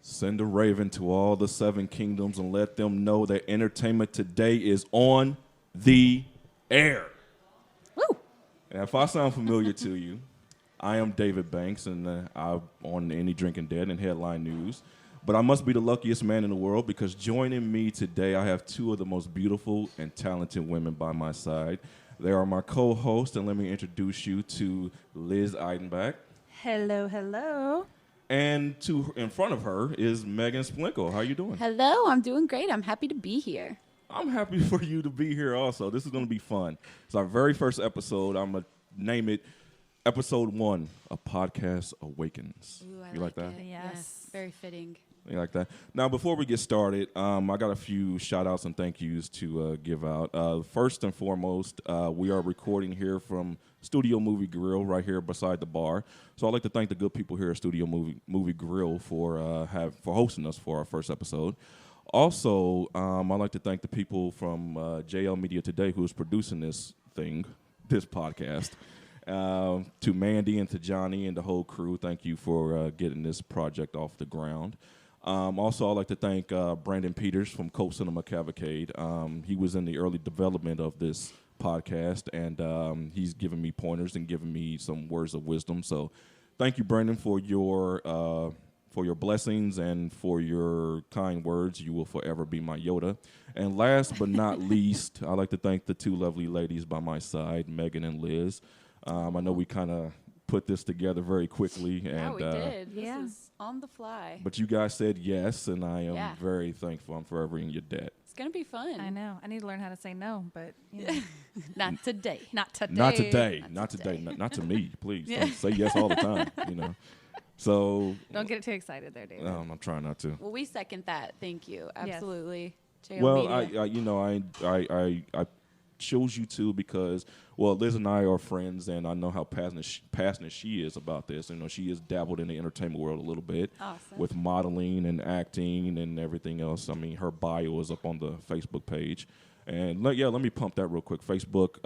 Send a raven to all the seven kingdoms and let them know that entertainment today is on the air. Woo! And if I sound familiar to you, I am David Banks, and I'm on Any Drinking Dead and Headline News. But I must be the luckiest man in the world because joining me today, I have two of the most beautiful and talented women by my side. They are my co-hosts, and let me introduce you to Liz Eidenbach. Hello, hello. And in front of her is Megan Splinkle. How you doing? Hello, I'm doing great. I'm happy to be here. I'm happy for you to be here also. This is going to be fun. It's our very first episode. I'm going to name it Episode 1, A Podcast Awakens. Ooh, I you like that? Yes. Very fitting. You like that? Now, before we get started, I got a few shout-outs and thank yous to give out. First and foremost, we are recording here from Studio Movie Grill right here beside the bar. So I'd like to thank the good people here at Studio Movie Grill for hosting us for our first episode. Also, I'd like to thank the people from JL Media Today who is producing this podcast. To Mandy and to Johnny and the whole crew, thank you for getting this project off the ground. Also, I'd like to thank Brandon Peters from Coast Cinema Cavalcade. He was in the early development of this podcast, and he's given me pointers and given me some words of wisdom. So thank you, Brandon, for your blessings and for your kind words. You will forever be my Yoda. And last but not least, I'd like to thank the two lovely ladies by my side, Megan and Liz. I know we kind of put this together very quickly. And, we did. This is on the fly. But you guys said yes, and I am very thankful. I'm forever in your debt. It's going to be fun. I know. I need to learn how to say no, but you know. Not today. Not today. Not today. Not today. Not to me, please. Don't say yes all the time, you know. So don't get too excited there, David. I'm trying not to. Well, we second that. Thank you. Absolutely. Yes. Well, I chose you two because, well, Liz and I are friends, and I know how passionate she is about this. You know, she has dabbled in the entertainment world a little bit with modeling and acting and everything else. I mean, her bio is up on the Facebook page. And, let me pump that real quick. Facebook,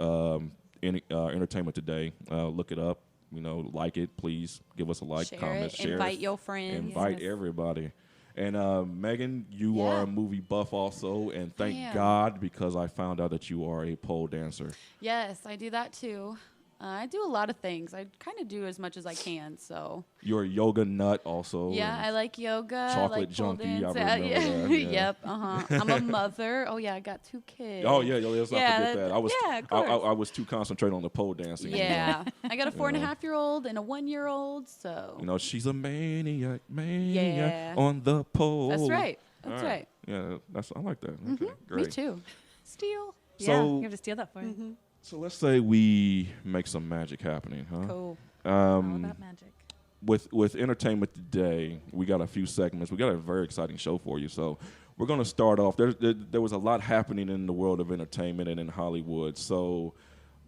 Entertainment Today. Look it up. You know, like it, please. Give us a like, comment, share. Invite your friends. Invite everybody. And Megan, you are a movie buff also, and thank God because I found out that you are a pole dancer. Yes, I do that too. I do a lot of things. I kind of do as much as I can. So you're a yoga nut also. Yeah, I like yoga. Chocolate I like junkie. I remember that. Yeah. Yep. I'm a mother. Oh yeah, I got 2 kids. Oh yeah. Let's not forget that. I was too concentrated on the pole dancing. Yeah. I got a 4.5-year-old and a 1-year-old. So you know she's a maniac on the pole. That's right. That's right. Yeah, I like that. Okay, great. Me too. Steal. So you have to steal that for me. So let's say we make some magic happening, huh? Cool. All about magic. With entertainment today, we got a few segments. We got a very exciting show for you. So we're going to start off. There was a lot happening in the world of entertainment and in Hollywood. So,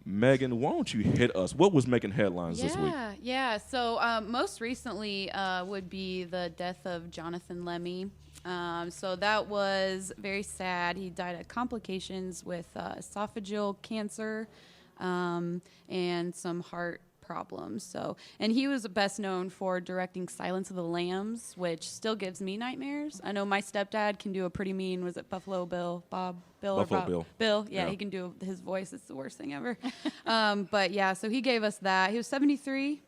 Megan, why don't you hit us? What was making headlines this week? Yeah. So most recently would be the death of Jonathan Lemme. So that was very sad. He died of complications with esophageal cancer and some heart problems. So, and he was best known for directing Silence of the Lambs, which still gives me nightmares. I know my stepdad can do a pretty mean, was it Buffalo Bill? Bill, yeah, he can do his voice. It's the worst thing ever. But yeah, so he gave us that. He was 73.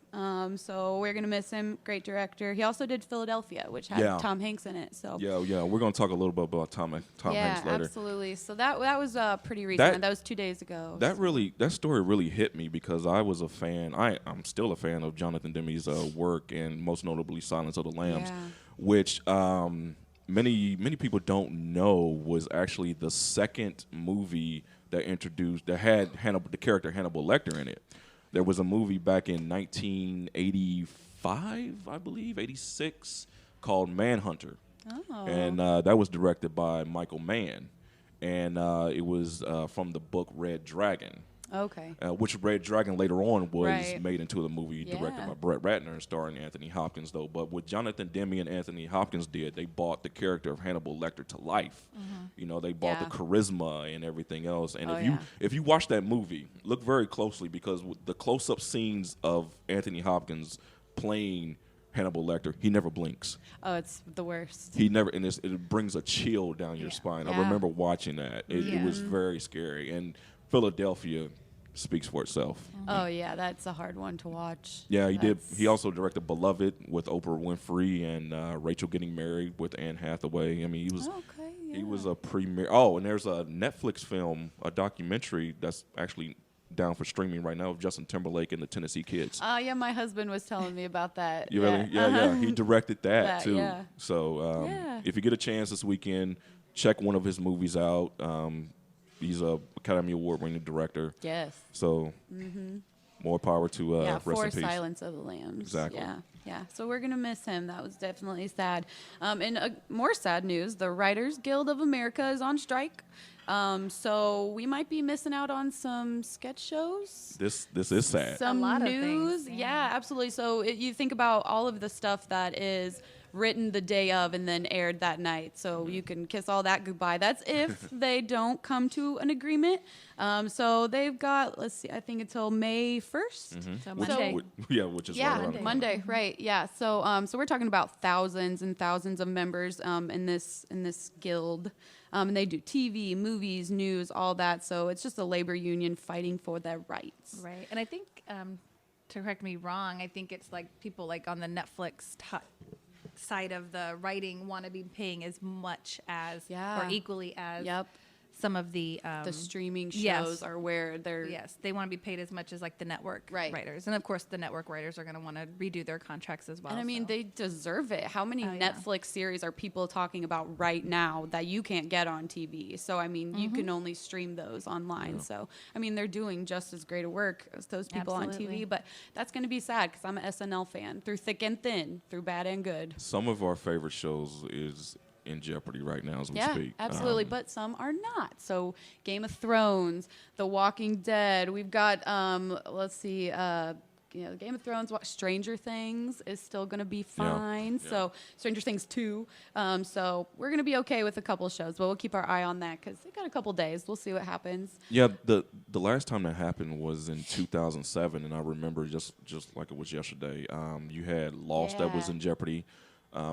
So we're going to miss him. Great director. He also did Philadelphia, which had Tom Hanks in it. So yeah. We're going to talk a little bit about Tom Hanks later. Yeah, absolutely. So that was pretty recent. That was 2 days ago. That story really hit me because I was a fan. I'm still a fan of Jonathan Demme's work, and most notably Silence of the Lambs, which many people don't know was actually the second movie that had the character Hannibal Lecter in it. There was a movie back in 1985, I believe, 86, called Manhunter. Oh. And that was directed by Michael Mann. And it was from the book Red Dragon. Okay. Which Red Dragon later on was made into the movie directed by Brett Ratner and starring Anthony Hopkins, though. But what Jonathan Demme and Anthony Hopkins did, they brought the character of Hannibal Lecter to life. Mm-hmm. You know, they brought the charisma and everything else. And if you watch that movie, look very closely because the close-up scenes of Anthony Hopkins playing Hannibal Lecter. He never blinks. Oh, it's the worst. He never, and it brings a chill down your spine. I Yeah. remember watching that. It was very scary. And Philadelphia speaks for itself. Oh yeah, that's a hard one to watch. Yeah, he did. That's- He also directed Beloved with Oprah Winfrey and Rachel Getting Married with Anne Hathaway. I mean, he was Okay. Yeah. he was a premier. Oh, and there's a Netflix film, a documentary that's actually down for streaming right now of Justin Timberlake and the Tennessee Kids. Yeah, my husband was telling me about that. You really? Yeah. He directed that too. Yeah. So Yeah. if you get a chance this weekend, check one of his movies out. He's a Academy Award-winning director. Yes. So more power to Yeah, rest for in peace. Silence of the Lambs. Exactly. Yeah. So we're gonna miss him. That was definitely sad. And more sad news: the Writers Guild of America is on strike. So we might be missing out on some sketch shows. This is sad. Some A lot of news. things, Yeah, absolutely. So you think about all of the stuff that is written the day of and then aired that night. So you can kiss all that goodbye. That's if they don't come to an agreement. So they've got, let's see, I think until May 1st. So Which, Monday. which is right around the corner. Monday, right? Yeah. So, so we're talking about thousands and thousands of members in this guild, and they do TV, movies, news, all that. So it's just a labor union fighting for their rights. Right. And I think, to correct me wrong, I think it's like people like on the Netflix side of the writing want to be paying as much as or equally as Yep. some of the streaming shows yes. are where they're they want to be paid as much as like the network writers, and of course the network writers are going to want to redo their contracts as well. And I mean, so. they deserve it. How many yeah. Netflix series are people talking about right now that you can't get on TV? So, I mean, you can only stream those online. So, I mean, they're doing just as great a work as those people on Absolutely. TV. But that's going to be sad because I'm an SNL fan through thick and thin, through bad and good. Some of our favorite shows is in jeopardy right now as we Yeah, speak. absolutely. But some are not. So Game of Thrones, The Walking Dead. We've got, let's see, Game of Thrones, Stranger Things is still going to be fine. Yeah. So Stranger Things 2. So we're going to be okay with a couple shows, but we'll keep our eye on that because they got a couple days. We'll see what happens. Yeah, the last time that happened was in 2007, and I remember just like it was yesterday. You had Lost that was Yeah. in jeopardy.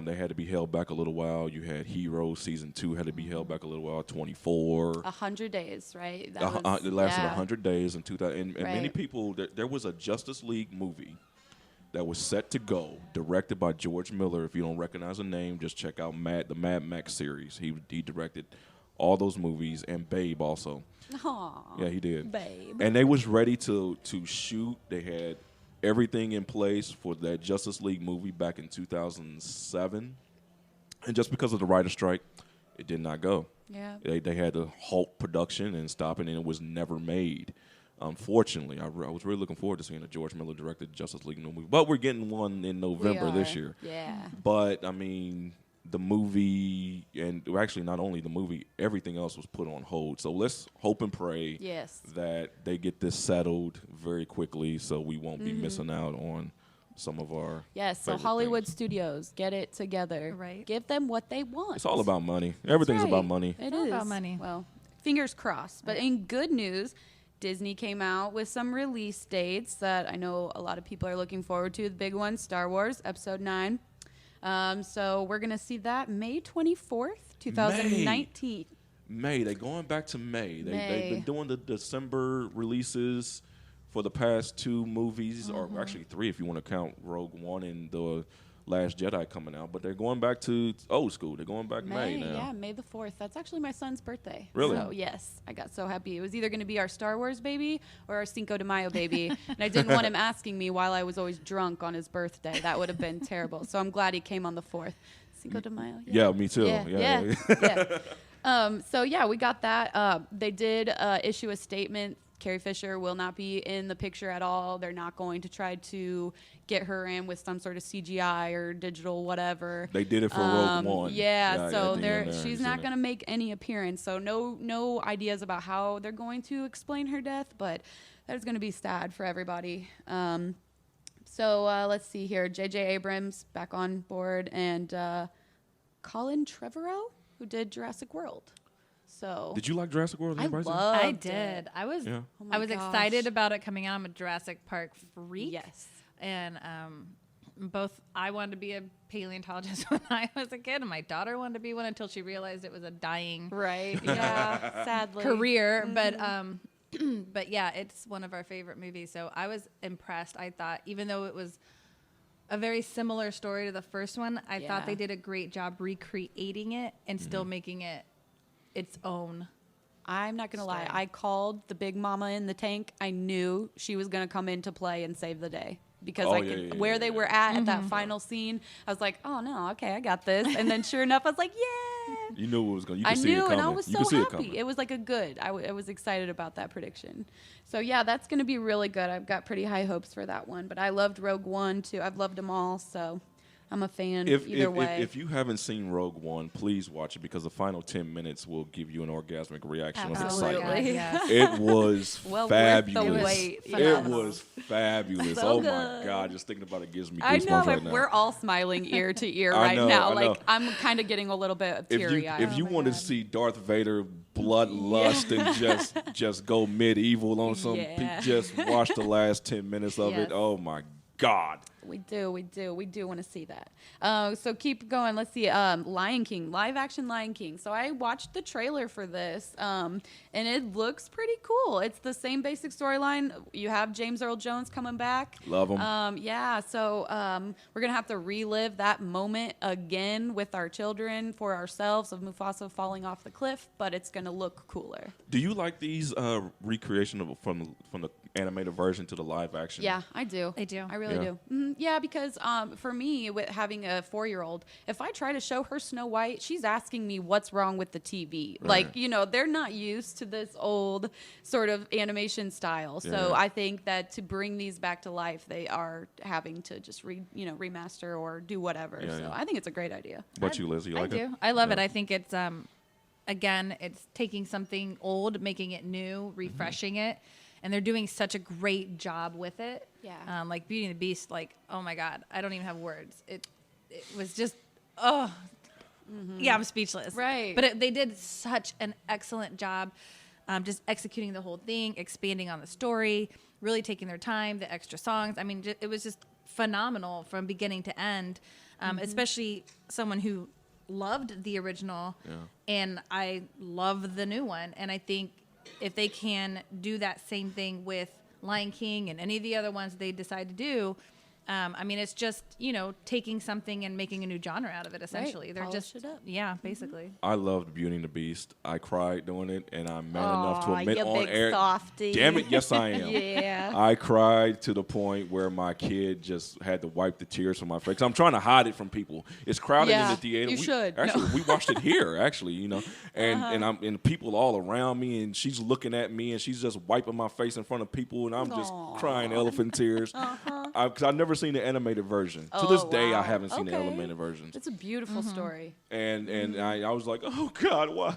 They had to be held back a little while. You had Heroes season 2 had to be held back a little while. 24. 100 days, right? It lasted yeah. 100 days in 2000. And many Right. people, there was a Justice League movie that was set to go, directed by George Miller. If you don't recognize the name, just check out the Mad Max series. He directed all those movies, and Babe also. Aw, Yeah, he did. Babe. And they was ready to shoot. They had everything in place for that Justice League movie back in 2007. And just because of the writer's strike, it did not go. Yeah. They had to halt production and stop it, and it was never made. Unfortunately, I was really looking forward to seeing a George Miller directed Justice League movie. But we're getting one in November this year. Yeah. But, I mean, the movie, and actually not only the movie, everything else was put on hold. So let's hope and pray Yes. that they get this settled very quickly so we won't be missing out on some of our Yes, so favorite Hollywood things. Studios, get it together. Right. Give them what they want. It's all about money. Everything's That's about right. money. It all is about money. Well, fingers crossed. But in good news, Disney came out with some release dates that I know a lot of people are looking forward to. The big one, Star Wars Episode 9. So we're going to see that May 24th, 2019. May. They're going back to May. They've May. been doing the December releases for the past 2 movies, or actually 3 if you want to count Rogue One and The Last Jedi coming out. But they're going back to old school. They're going back May now. Yeah, May the 4th. That's actually my son's birthday. Really? So, yes, I got so happy. It was either going to be our Star Wars baby or our Cinco de Mayo baby. And I didn't want him asking me while I was always drunk on his birthday. That would have been terrible. So I'm glad he came on the 4th. Cinco de Mayo. Yeah, me too. Yeah. So, yeah, we got that. They did issue a statement. Carrie Fisher will not be in the picture at all. They're not going to try to get her in with some sort of CGI or digital whatever. They did it for Rogue One. Yeah, so at the end there, she's he's not in going to make any appearance. So no ideas about how they're going to explain her death, but that is going to be sad for everybody. So let's see here. J.J. Abrams back on board, and Colin Trevorrow, who did Jurassic World. So Did you like Jurassic World? I Anybody see it? loved I it. did. I was Yeah. Oh my I was gosh. excited about it coming out. I'm a Jurassic Park freak. Yes. And both I wanted to be a paleontologist when I was a kid, and my daughter wanted to be one until she realized it was a dying right. Yeah, sadly. career. But yeah, it's one of our favorite movies. So I was impressed. I thought, even though it was a very similar story to the first one, I thought they did a great job recreating it and still making it its own. I'm not going to lie. I called the big mama in the tank. I knew she was going to come into play and save the day. Because where they were at that final scene, I was like, oh, no, okay, I got this. And then sure enough, I was like, yeah. You knew it was going to, I knew, and I was so happy. It was like a good. I was excited about that prediction. So, yeah, that's going to be really good. I've got pretty high hopes for that one. But I loved Rogue One, too. I've loved them all, so I'm a fan either way. If you haven't seen Rogue One, please watch it because the final 10 minutes will give you an orgasmic reaction of excitement. Yes. It was fabulous. Worth the wait. It was fabulous. So oh good. my God, just thinking about it gives me I goosebumps know. right now. We're all smiling ear to ear I right know, now. I Like, know. I'm kind of getting a little bit teary-eyed. If you want to see Darth Vader bloodlust and just go medieval on some, just watch the last 10 minutes of it. Oh my God. We do want to see that. So keep going. Let's see. Lion King, live action Lion King. So I watched the trailer for this, and it looks pretty cool. It's the same basic storyline. You have James Earl Jones coming back. Love him. So we're gonna have to relive that moment again with our children for ourselves of Mufasa falling off the cliff, but it's gonna look cooler. Do you like these recreation from the animated version to the live action? Yeah, I do. I do. I really do. Yeah, because for me, with having a 4-year-old, if I try to show her Snow White, she's asking me what's wrong with the TV. Right. Like, they're not used to this old sort of animation style. So I think that to bring these back to life, they are having to just remaster or do whatever. I think it's a great idea. But you, Liz, you like it? I do. I love it. I think it's again, it's taking something old, making it new, refreshing it. And they're doing such a great job with it. Yeah. Like Beauty and the Beast, like, oh my God, I don't even have words. It was just, yeah, I'm speechless. Right. But they did such an excellent job just executing the whole thing, expanding on the story, really taking their time, the extra songs. I mean, it was just phenomenal from beginning to end, especially someone who loved the original. Yeah. And I love the new one. And I think if they can do that same thing with Lion King and any of the other ones they decide to do, I mean, it's just, taking something and making a new genre out of it, essentially. Right. They're Polish just, it up. yeah, basically. I loved Beauty and the Beast. I cried doing it, and I'm man enough to admit you on big air. softy. Damn it, yes I am. Yeah. I cried to the point where my kid just had to wipe the tears from my face. I'm trying to hide it from people. It's crowded in the theater. You should. Actually, we watched it here. Actually, and people all around me, and she's looking at me, and she's just wiping my face in front of people, and I'm just crying elephant tears. Because I've never seen the animated version. To this day, I haven't seen the animated version. It's a beautiful story. And I was like, oh God, why?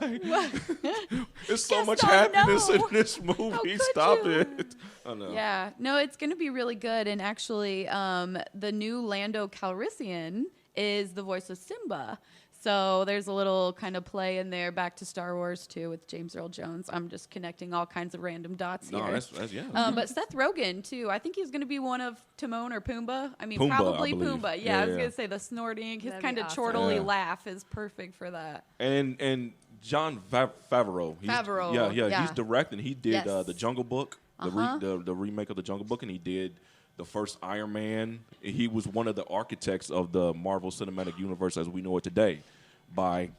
There's so Just much don't happiness know. in this movie. could Stop you? it. I know. Yeah. No, it's going to be really good. And actually, the new Lando Calrissian is the voice of Simba. So there's a little kind of play in there back to Star Wars, too, with James Earl Jones. I'm just connecting all kinds of random dots here. No, that's yeah. But Seth Rogen, too. I think he's going to be one of Timon or Pumbaa. I mean, Pumbaa, probably I believe. Pumbaa. Yeah, I was yeah. going to say the snorting. His That'd kind be of awesome. chortly Yeah. laugh is perfect for that. And John Favreau. Favreau, yeah. He's directing. He did Yes. the Jungle Book, the remake of the Jungle Book, and he did the first Iron Man. He was one of the architects of the Marvel Cinematic Universe as we know it today by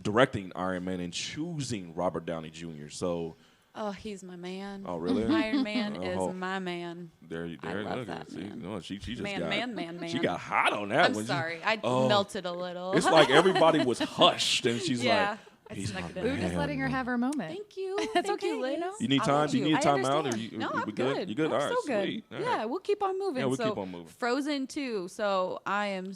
directing Iron Man and choosing Robert Downey Jr. So, Oh, he's my man. oh really? Iron Man Oh. is my man. There, I love look that, at it. See, man. no, she just Man, got man. She got hot on that I'm one. sorry. I Oh. melted a little. It's like everybody was hushed, and she's Yeah. like, I "He's my snuck it in. We were just man." letting her have her moment. Thank you. That's Thank okay, you, Liz. Liz. You need I time? love Do you need I time out? Or understand. you, No, we I'm good? You good? I'm All right, so good. sweet. All right. Yeah, we'll keep on moving. Yeah, we'll so keep on moving. Frozen 2. So I'm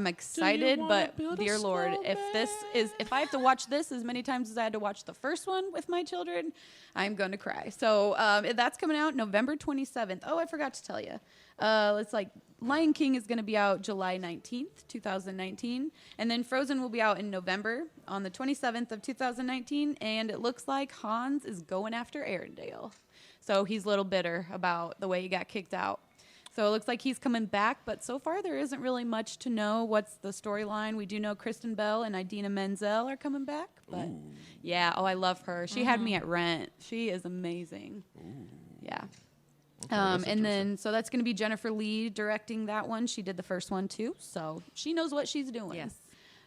excited, wanna but build a dear Lord, if I have to watch this as many times as I had to watch the first one with my children, I'm going to cry. So that's coming out November 27th. Oh, I forgot to tell you. It's like Lion King is going to be out July 19th, 2019. And then Frozen will be out in November on the 27th of 2019. And it looks like Hans is going after Arendelle. So he's a little bitter about the way he got kicked out. So it looks like he's coming back, but so far there isn't really much to know what's the storyline. We do know Kristen Bell and Idina Menzel are coming back, but yeah, I love her. She had me at Rent. She is amazing. Yeah. And then, so that's going to be Jennifer Lee directing that one. She did the first one too, so she knows what she's doing. Yes.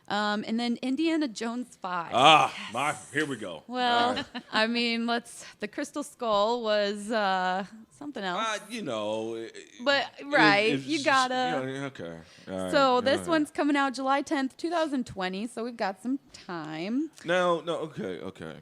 And then Indiana Jones 5. Here we go. Well, All right. I mean, the Crystal Skull was something else. But you gotta. Okay. All right. So this one's coming out July 10th, 2020. So we've got some time. No, okay.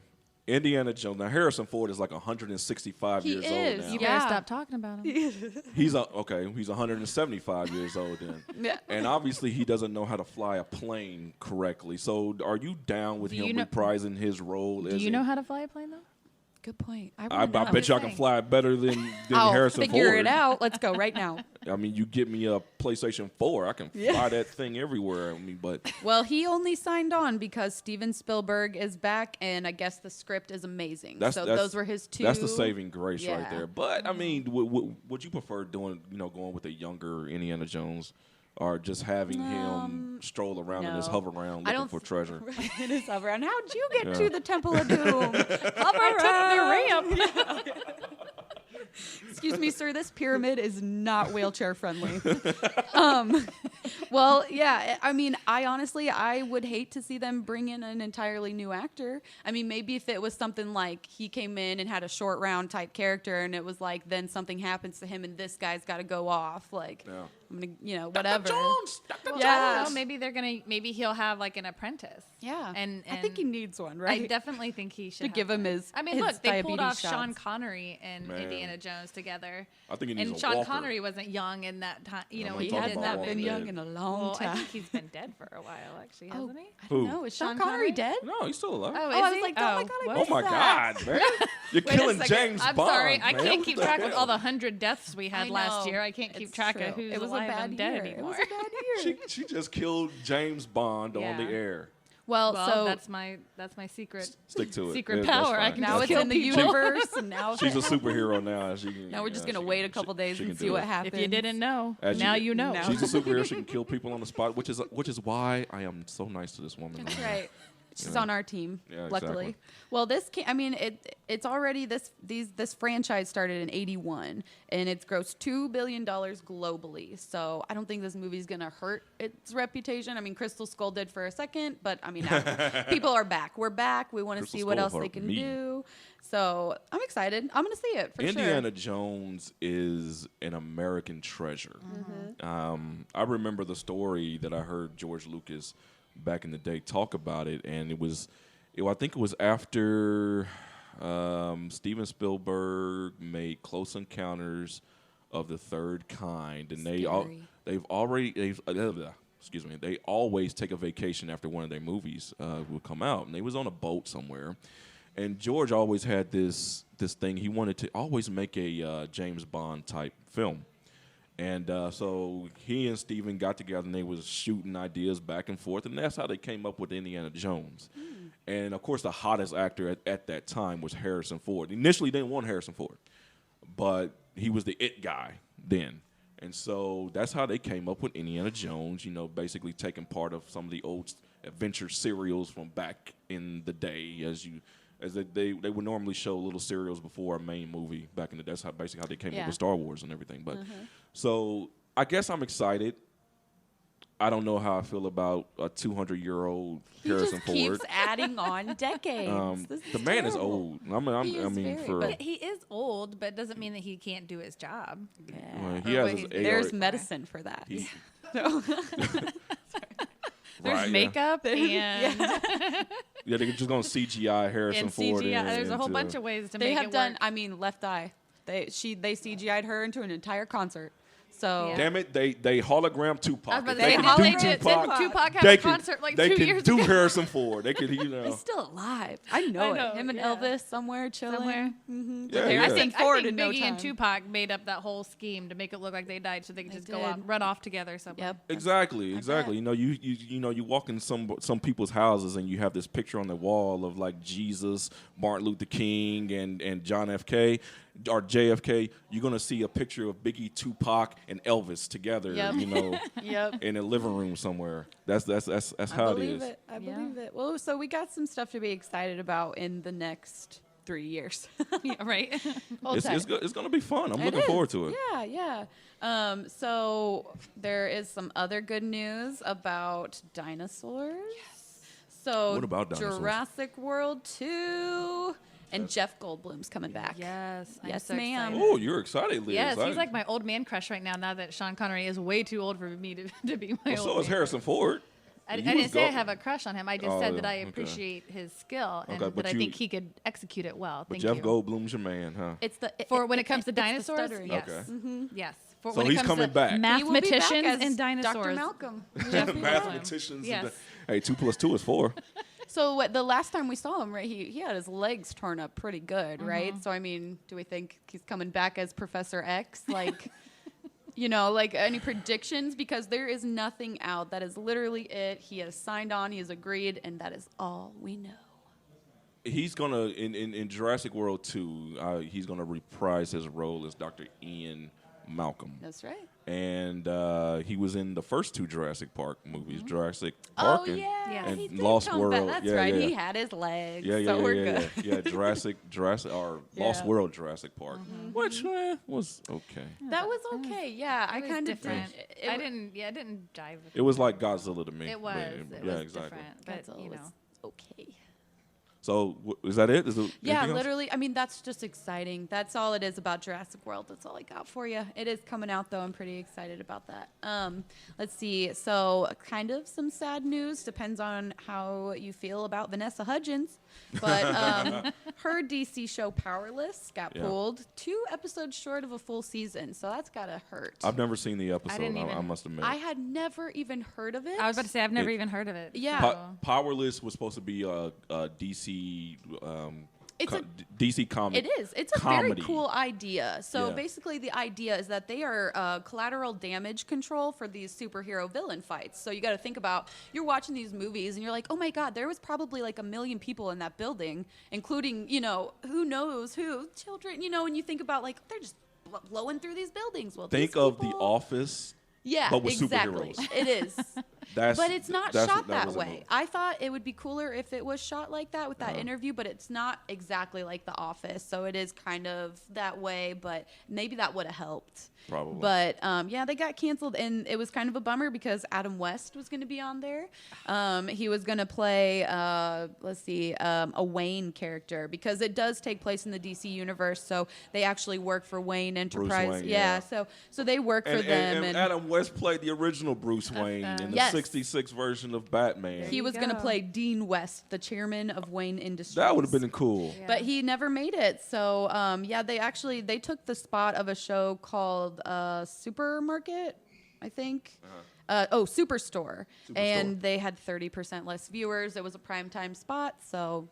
Indiana Jones. Now Harrison Ford is like 165 years old now. You better stop talking about him. He's 175 years old then. Yeah. And obviously he doesn't know how to fly a plane correctly. So are you down with him reprising his role? Do you know how to fly a plane though? Good point. I bet y'all can fly it better than I'll Harrison Ford. figure it out. Let's go right now. I mean, you get me a PlayStation 4, I can fly that thing everywhere. I mean, but Well, he only signed on because Steven Spielberg is back, and I guess the script is amazing. Those were his two. That's the saving grace right Yeah. there. But I mean, would you prefer going with a younger Indiana Jones, or just having him stroll around in his hover around looking for treasure? In his hover around. How'd you get to the Temple of Doom? I took the ramp. Excuse me, sir. This pyramid is not wheelchair friendly. Well, yeah. I mean, I would hate to see them bring in an entirely new actor. I mean, maybe if it was something like he came in and had a short round type character, and it was like then something happens to him, and this guy's got to go off. Like, I'm gonna, whatever. Dr. Yeah. Well, maybe he'll have like an apprentice. Yeah. And I think he needs one, right? I definitely think he should to give him one. his. I mean, his look, they pulled off diabetes Sean shots. Connery and Indiana Jones together. I think he needs and a Sean walker. Connery wasn't young in that time. When He he has did not that been movie. young in a long Well, I time. think he's been dead for a while, actually, hasn't he? I don't know. Is Sean Connery dead? No, he's still alive. Oh, I is was he? like, oh my God, I well, Oh my that? God, man! You're Wait a killing second. James I'm Bond. sorry, I man. can't What keep the track with hell? all the 100 deaths we had I last know. year. I can't keep It's track true. of who's It was alive a bad and dead year. anymore. It was a bad year. She just killed James Bond on Yeah. the air. Well, Well, so that's my secret Stick to it. secret Yeah, that's power. I fine. can now just it's kill in the people. universe, and now She's a superhero now. She can, now we're just yeah, gonna she wait can- a couple she- days she and can see do what it. happens. If you didn't know, As now you- you know. now. She's a superhero. She can kill people on the spot, which is why I am so nice to this woman. That's right. She's Yeah. on our team, Yeah, luckily. exactly. Well, it's already this franchise started in '81, and it's grossed $2 billion globally. So I don't think this movie's gonna hurt its reputation. I mean, Crystal Skull did for a second, but I mean, people are back. We're back. We want to Crystal see what Skull else they hurt can me. do. So I'm excited. I'm gonna see it for Indiana sure. Jones is an American treasure. Mm-hmm. I remember the story that I heard George Lucas back in the day talk about it, and I think it was after Steven Spielberg made Close Encounters of the Third Kind, and they always take a vacation after one of their movies would come out, and they was on a boat somewhere. And George always had this thing. He wanted to always make a James Bond type film. And so he and Steven got together, and they was shooting ideas back and forth, and that's how they came up with Indiana Jones. And, of course, the hottest actor at that time was Harrison Ford. Initially, they didn't want Harrison Ford, but he was the it guy then. And so that's how they came up with Indiana Jones, basically taking part of some of the old adventure serials from back in the day, as they would normally show little serials before a main movie back in the day. That's basically how they came up with Star Wars and everything. But so I guess I'm excited. I don't know how I feel about a 200-year-old He Harrison just Ford. keeps adding on decades. This The man is terrible. old. He is very, but He is old, but doesn't mean that he can't do his job. well, he Or has what his he's- AR There's medicine for that. he- There's Right, yeah. makeup and Yeah, they're just gonna CGI Harrison and Ford. CGI. There's a whole into- bunch of ways to They make have it done. work. I mean, Left Eye. They CGI'd her into an entire concert. So Yeah. Damn it, they hologram Tupac. I was about If to say, can how do they did. Tupac, Didn't Tupac have they a can- concert like they 2 can years do ago? Harrison Ford. They could, he's still alive. I know, I know, it. Him and yeah. Elvis somewhere chilling. Somewhere. Yeah, Harrison yeah. I think Ford in no Biggie time. and Tupac made up that whole scheme to make it look like they died, so they could just go did. off, run off together somewhere. Yep. Exactly. bet. You walk in some people's houses and you have this picture on the wall of like Jesus, Martin Luther King, and John F. K. or JFK, you're gonna see a picture of Biggie, Tupac, and Elvis together. Yep. You know, Yep. in a living room somewhere. That's I how it believe is. it. I believe it. Well, so we got some stuff to be excited about in the next 3 years. Yeah, right. It's gonna be fun. I'm It looking is. forward to it. Yeah. So there is some other good news about dinosaurs. Yes. So What about dinosaurs? Jurassic World 2 and Jeff Goldblum's coming back. Yes. I'm Yes, so ma'am. excited. Oh, you're excited, Liz. Yes, he's like my old man crush right now. Now that Sean Connery is way too old for me to be my Well, old so is man. Harrison Ford. I He didn't was say I go- have a crush on him. I just Oh, said that I okay. appreciate his skill and Okay, but that I you- think he could execute it well. But Thank Jeff you. Goldblum's your man, huh? It's the For when it comes to it's the dinosaurs, stuttering. yes. Okay. Yes. For So when he's it comes coming to back. He will be back mathematicians as and dinosaurs. Dr. Malcolm. Mathematicians. Yes. Hey, 2 + 2 is 4. So the last time we saw him, right, he had his legs torn up pretty good, right? So I mean, do we think he's coming back as Professor X? Like, you know, like any predictions? Because there is nothing out. That is literally it. He has signed on. He has agreed, and that is all we know. He's gonna in Jurassic World 2. He's gonna reprise his role as Dr. Ian Malcolm. That's right. And he was in the first 2 Jurassic Park movies, Jurassic Oh Park and, Yeah. and he did Lost come World. back. That's yeah, right. Yeah. He had his legs. Yeah, so we're good. yeah. Jurassic, or Lost Yeah. World Jurassic Park, which was okay. That was okay. Yeah, I It was kind of different. did. I didn't jive with It was like Godzilla to me. it. Was. but- It yeah, was exactly. different. But, Godzilla you know. was okay. So is that it? Is it Yeah, anything else? literally. I mean, that's just exciting. That's all it is about Jurassic World. That's all I got for you. It is coming out, though. I'm pretty excited about that. Let's see. So, kind of some sad news. Depends on how you feel about Vanessa Hudgens. But her DC show Powerless got Yeah. pulled 2 episodes short of a full season. So that's got to hurt. I've never seen the episode. didn't I even- must admit. I had never even heard of it. I was about to say I've never It- even heard of it. Yeah. so- Powerless was supposed to be a DC. It's a- DC comic. It is. It's a comedy. very cool idea. So Yeah. basically, the idea is that they are collateral damage control for these superhero villain fights. So you got to think about you're watching these movies and you're like, oh my god, there was probably like 1 million people in that building, including who knows who, children. And you think about like they're just blowing through these buildings. Well, Think these of The people- Office. Yeah, but with exactly. superheroes. It is. That's But it's not that's- shot that that was a way. move. I thought it would be cooler if it was shot like that with that interview, but it's not exactly like The Office. So it is kind of that way, but maybe that would have helped. Probably. But yeah, they got canceled, and it was kind of a bummer because Adam West was going to be on there. He was going to play, a Wayne character because it does take place in the DC universe. So they actually work for Wayne Enterprise. Wayne, yeah. So they work for them. And Adam West played the original Bruce Wayne in the Yes. 66 version of Batman. He you was going to go. play Dean West, the chairman of Wayne Industries. That would have been cool. Yeah. But he never made it. So they took the spot of a show called Supermarket, I think. Superstore. And they had 30% less viewers. It was a primetime spot, so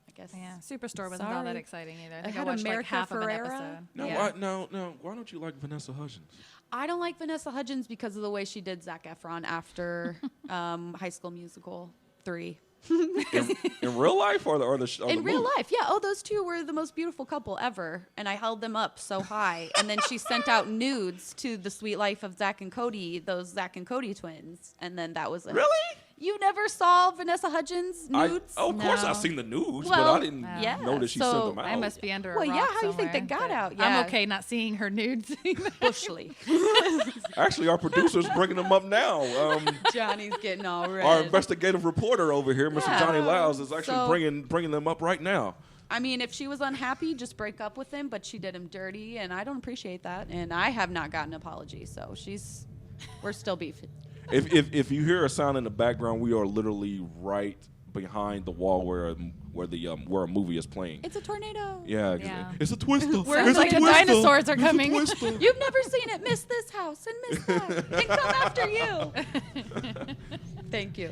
I guess. Yeah, Superstore wasn't all that Sorry. exciting either. I I think I had watched like America half Ferrera. of an episode. No, Yeah. why don't you like Vanessa Hudgens? I don't like Vanessa Hudgens because of the way she did Zac Efron after High School Musical 3. In real life or the In real movie? life, yeah. Oh, those two were the most beautiful couple ever, and I held them up so high. And then she sent out nudes to the Sweet Life of Zach and Cody, those Zach and Cody twins, and then that was it. Really? You never saw Vanessa Hudgens nudes? Of course, No. I've seen the news, Well, but I didn't yeah, know that she so sent them out. I must be under a Well, rock yeah, how do you think they somewhere, got but out? Yeah. I'm okay not seeing her nudes. Bushly. Actually, our producer's bringing them up now. Johnny's getting all red. Our investigative reporter over here, Mr. Yeah. Johnny Lyles, is actually So- bringing them up right now. I mean, if she was unhappy, just break up with him, but she did him dirty, and I don't appreciate that. And I have not gotten an apology, so we're still beefing. If you hear a sound in the background, we are literally right behind the wall where a movie is playing. It's a tornado. Yeah, Yeah. it's a twister. We're It's like a the twister. dinosaurs are It's a coming. twister. You've never seen it. Miss this house and miss that and come after you. Thank you.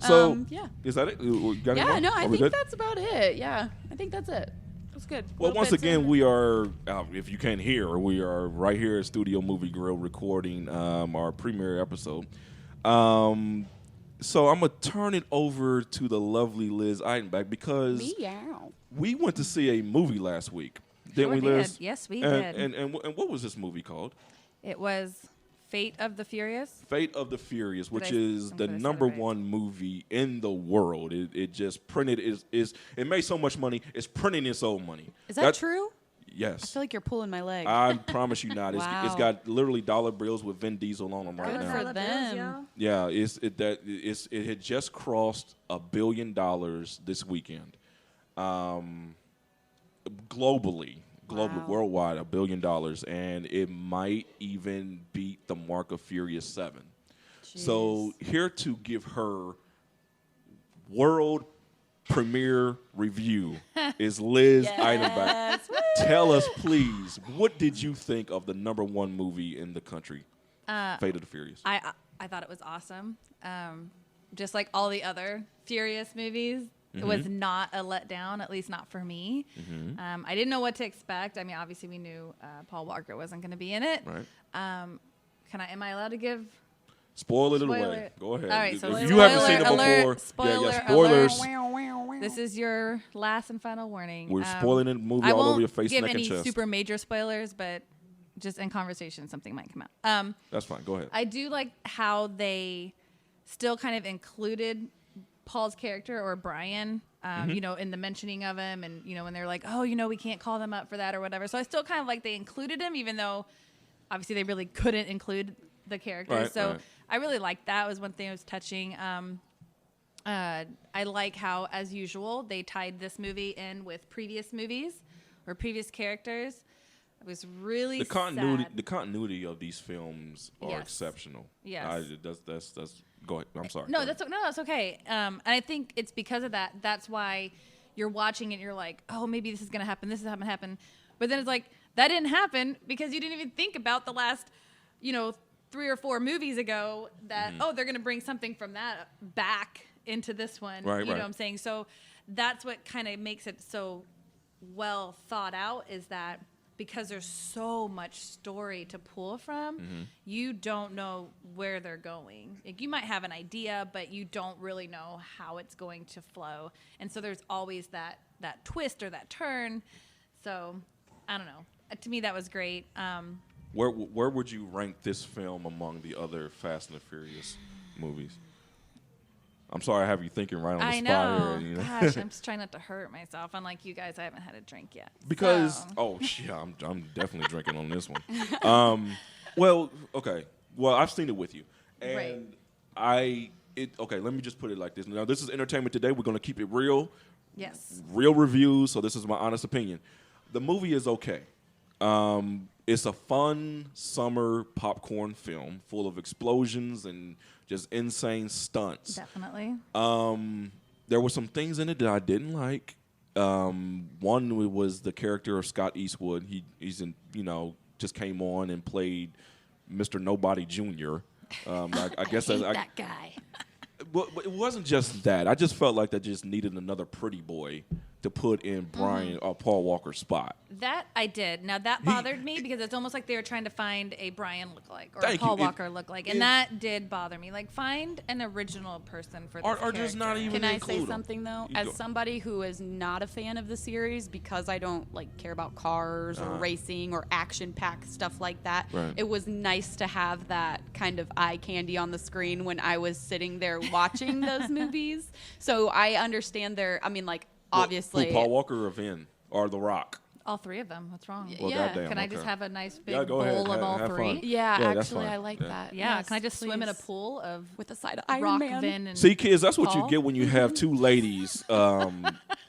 So, yeah. is that it? You got any Yeah, more? no, I Are we think good? that's about it. Yeah, I think that's it. That's good. Well, Little once bits again, in. we are, if you can't hear, we are right here at Studio Movie Grill recording our premiere episode. So I'm going to turn it over to the lovely Liz Eitenbach because Meow. we went to see a movie last week. Didn't we, did. Liz? Yes, we and, did. And what was this movie called? It was Fate of the Furious. Fate of the Furious, which I- is I'm the gonna say number that right. one movie in the world. It just printed is it made so much money. It's printing its own money. Is that true? I Yes. feel like you're pulling my leg. I promise you not. It's Wow. got literally dollar bills with Vin Diesel on them right Good now. for them. Yeah, it had just crossed $1 billion this weekend. Globally, Wow. worldwide, $1 billion, and it might even beat the mark of Furious 7. So here to give her world premiere review is Liz Eidenbach. Tell us, please, what did you think of the number one movie in the country, Fate of the Furious? I thought it was awesome. Just like all the other Furious movies, it was not a letdown, at least not for me. I didn't know what to expect. I mean, obviously we knew Paul Walker wasn't going to be in it. Right. Am I allowed to give? Spoil it Spoiler. away. Go ahead. All right, so if you haven't seen it spoiler before, alert, spoiler spoilers. This is your last and final warning. We're spoiling the movie I all won't over your face, give neck, and any chest. super major spoilers, but just in conversation, something might come out. That's fine. Go ahead. I do like how they still kind of included Paul's character or Brian, you know, in the mentioning of him, and you know, when they're like, oh, you know, we can't call them up for that or whatever. So I still kind of like they included him, even though obviously they really couldn't include the characters. Right, so right. I really liked that. It was one thing that was touching. I like how, as usual, they tied this movie in with previous movies or previous characters. It was really the continuity. sad. The continuity of these films are Yes. exceptional. Yes. That's. Go ahead. I'm sorry. No, Go ahead. that's okay. And I think it's because of that. That's why you're watching it and you're like, oh, maybe this is gonna happen. This is gonna happen. But then it's like that didn't happen because you didn't even think about the last, 3 or 4 movies ago that they're gonna bring something from that back into this one. Right, you know right. what I'm saying? So that's what kind of makes it so well thought out, is that because there's so much story to pull from, you don't know where they're going. Like, you might have an idea, but you don't really know how it's going to flow. And so there's always that twist or that turn. So I don't know. To me, that was great. Where would you rank this film among the other Fast and the Furious movies? I'm sorry, I have you thinking right on the I spot know. here. Gosh, I'm just trying not to hurt myself. Unlike you guys, I haven't had a drink yet. Because So. yeah, I'm definitely drinking on this one. Well, okay. Well, I've seen it with you, and Right. okay. Let me just put it like this. Now, this is Entertainment Today. We're gonna keep it real, Yes. real reviews. So this is my honest opinion. The movie is okay. It's a fun summer popcorn film full of explosions and just insane stunts. Definitely. There were some things in it that I didn't like. One was the character of Scott Eastwood. He's in, just came on and played Mr. Nobody Jr. I guess that guy. But it wasn't just that. I just felt like they just needed another pretty boy to put in Paul Walker's spot. That I did. Now that bothered me because it's almost like they were trying to find a Brian lookalike or a Thank you. Paul It- Walker lookalike, and that did bother me. Like, find an original person for this Or just not character. even Can I include say him. something though? You As go. somebody who is not a fan of the series, because I don't care about cars or racing or action-packed stuff like that, Right. it was nice to have that kind of eye candy on the screen when I was sitting there watching those movies. So I understand obviously. Who, Paul Walker or Vin or The Rock? All 3 of them. What's wrong? Well, Yeah. goddamn, Can I just okay. have a nice big Yeah, go bowl ahead. of all Have 3? fun. Yeah, Yeah, that's actually, fine. I like Yeah. that. Yeah. Yes, Can I just swim in a please. pool of with a side of Iron Rock, Man? Vin, and See, kids, that's what Paul? you get when you have 2 ladies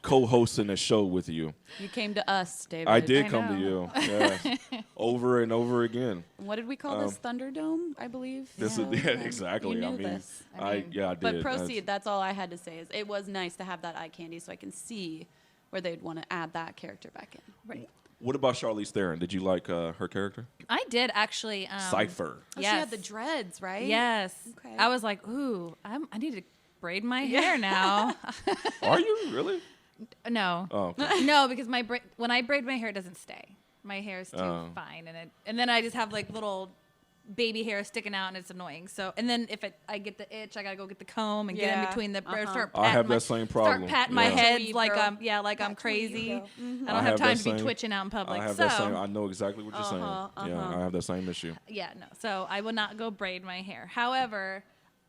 co-hosting a show with you. You came to us, David. I did I come to know. you, yes, over and over again. What did we call this? Thunderdome, I believe. This So, is exactly. You I knew mean, this. I did. But proceed. That's all I had to say. Is it was nice to have that eye candy, so I can see where they'd want to add that character back in. right. What about Charlize Theron? Did you like her character? I did actually. Cypher. Oh, she had Yes. the dreads, right? Yes. Okay. I was like, ooh, I need to braid my hair now. Are you really? No. Oh, okay. No, because when I braid my hair, it doesn't stay. My hair is too Oh. fine, and then I just have like little baby hair sticking out and it's annoying. So, and then if I get the itch, I gotta go get the comb and get in between the. Or start I have that same problem. Start patting my Yeah. head That's like where you I'm That's where you crazy. go. I don't have have time that to be same- twitching out in public. I have so that same. I know exactly what you're saying. Yeah, I have that same issue. yeah, no. So I will not go braid my hair. However,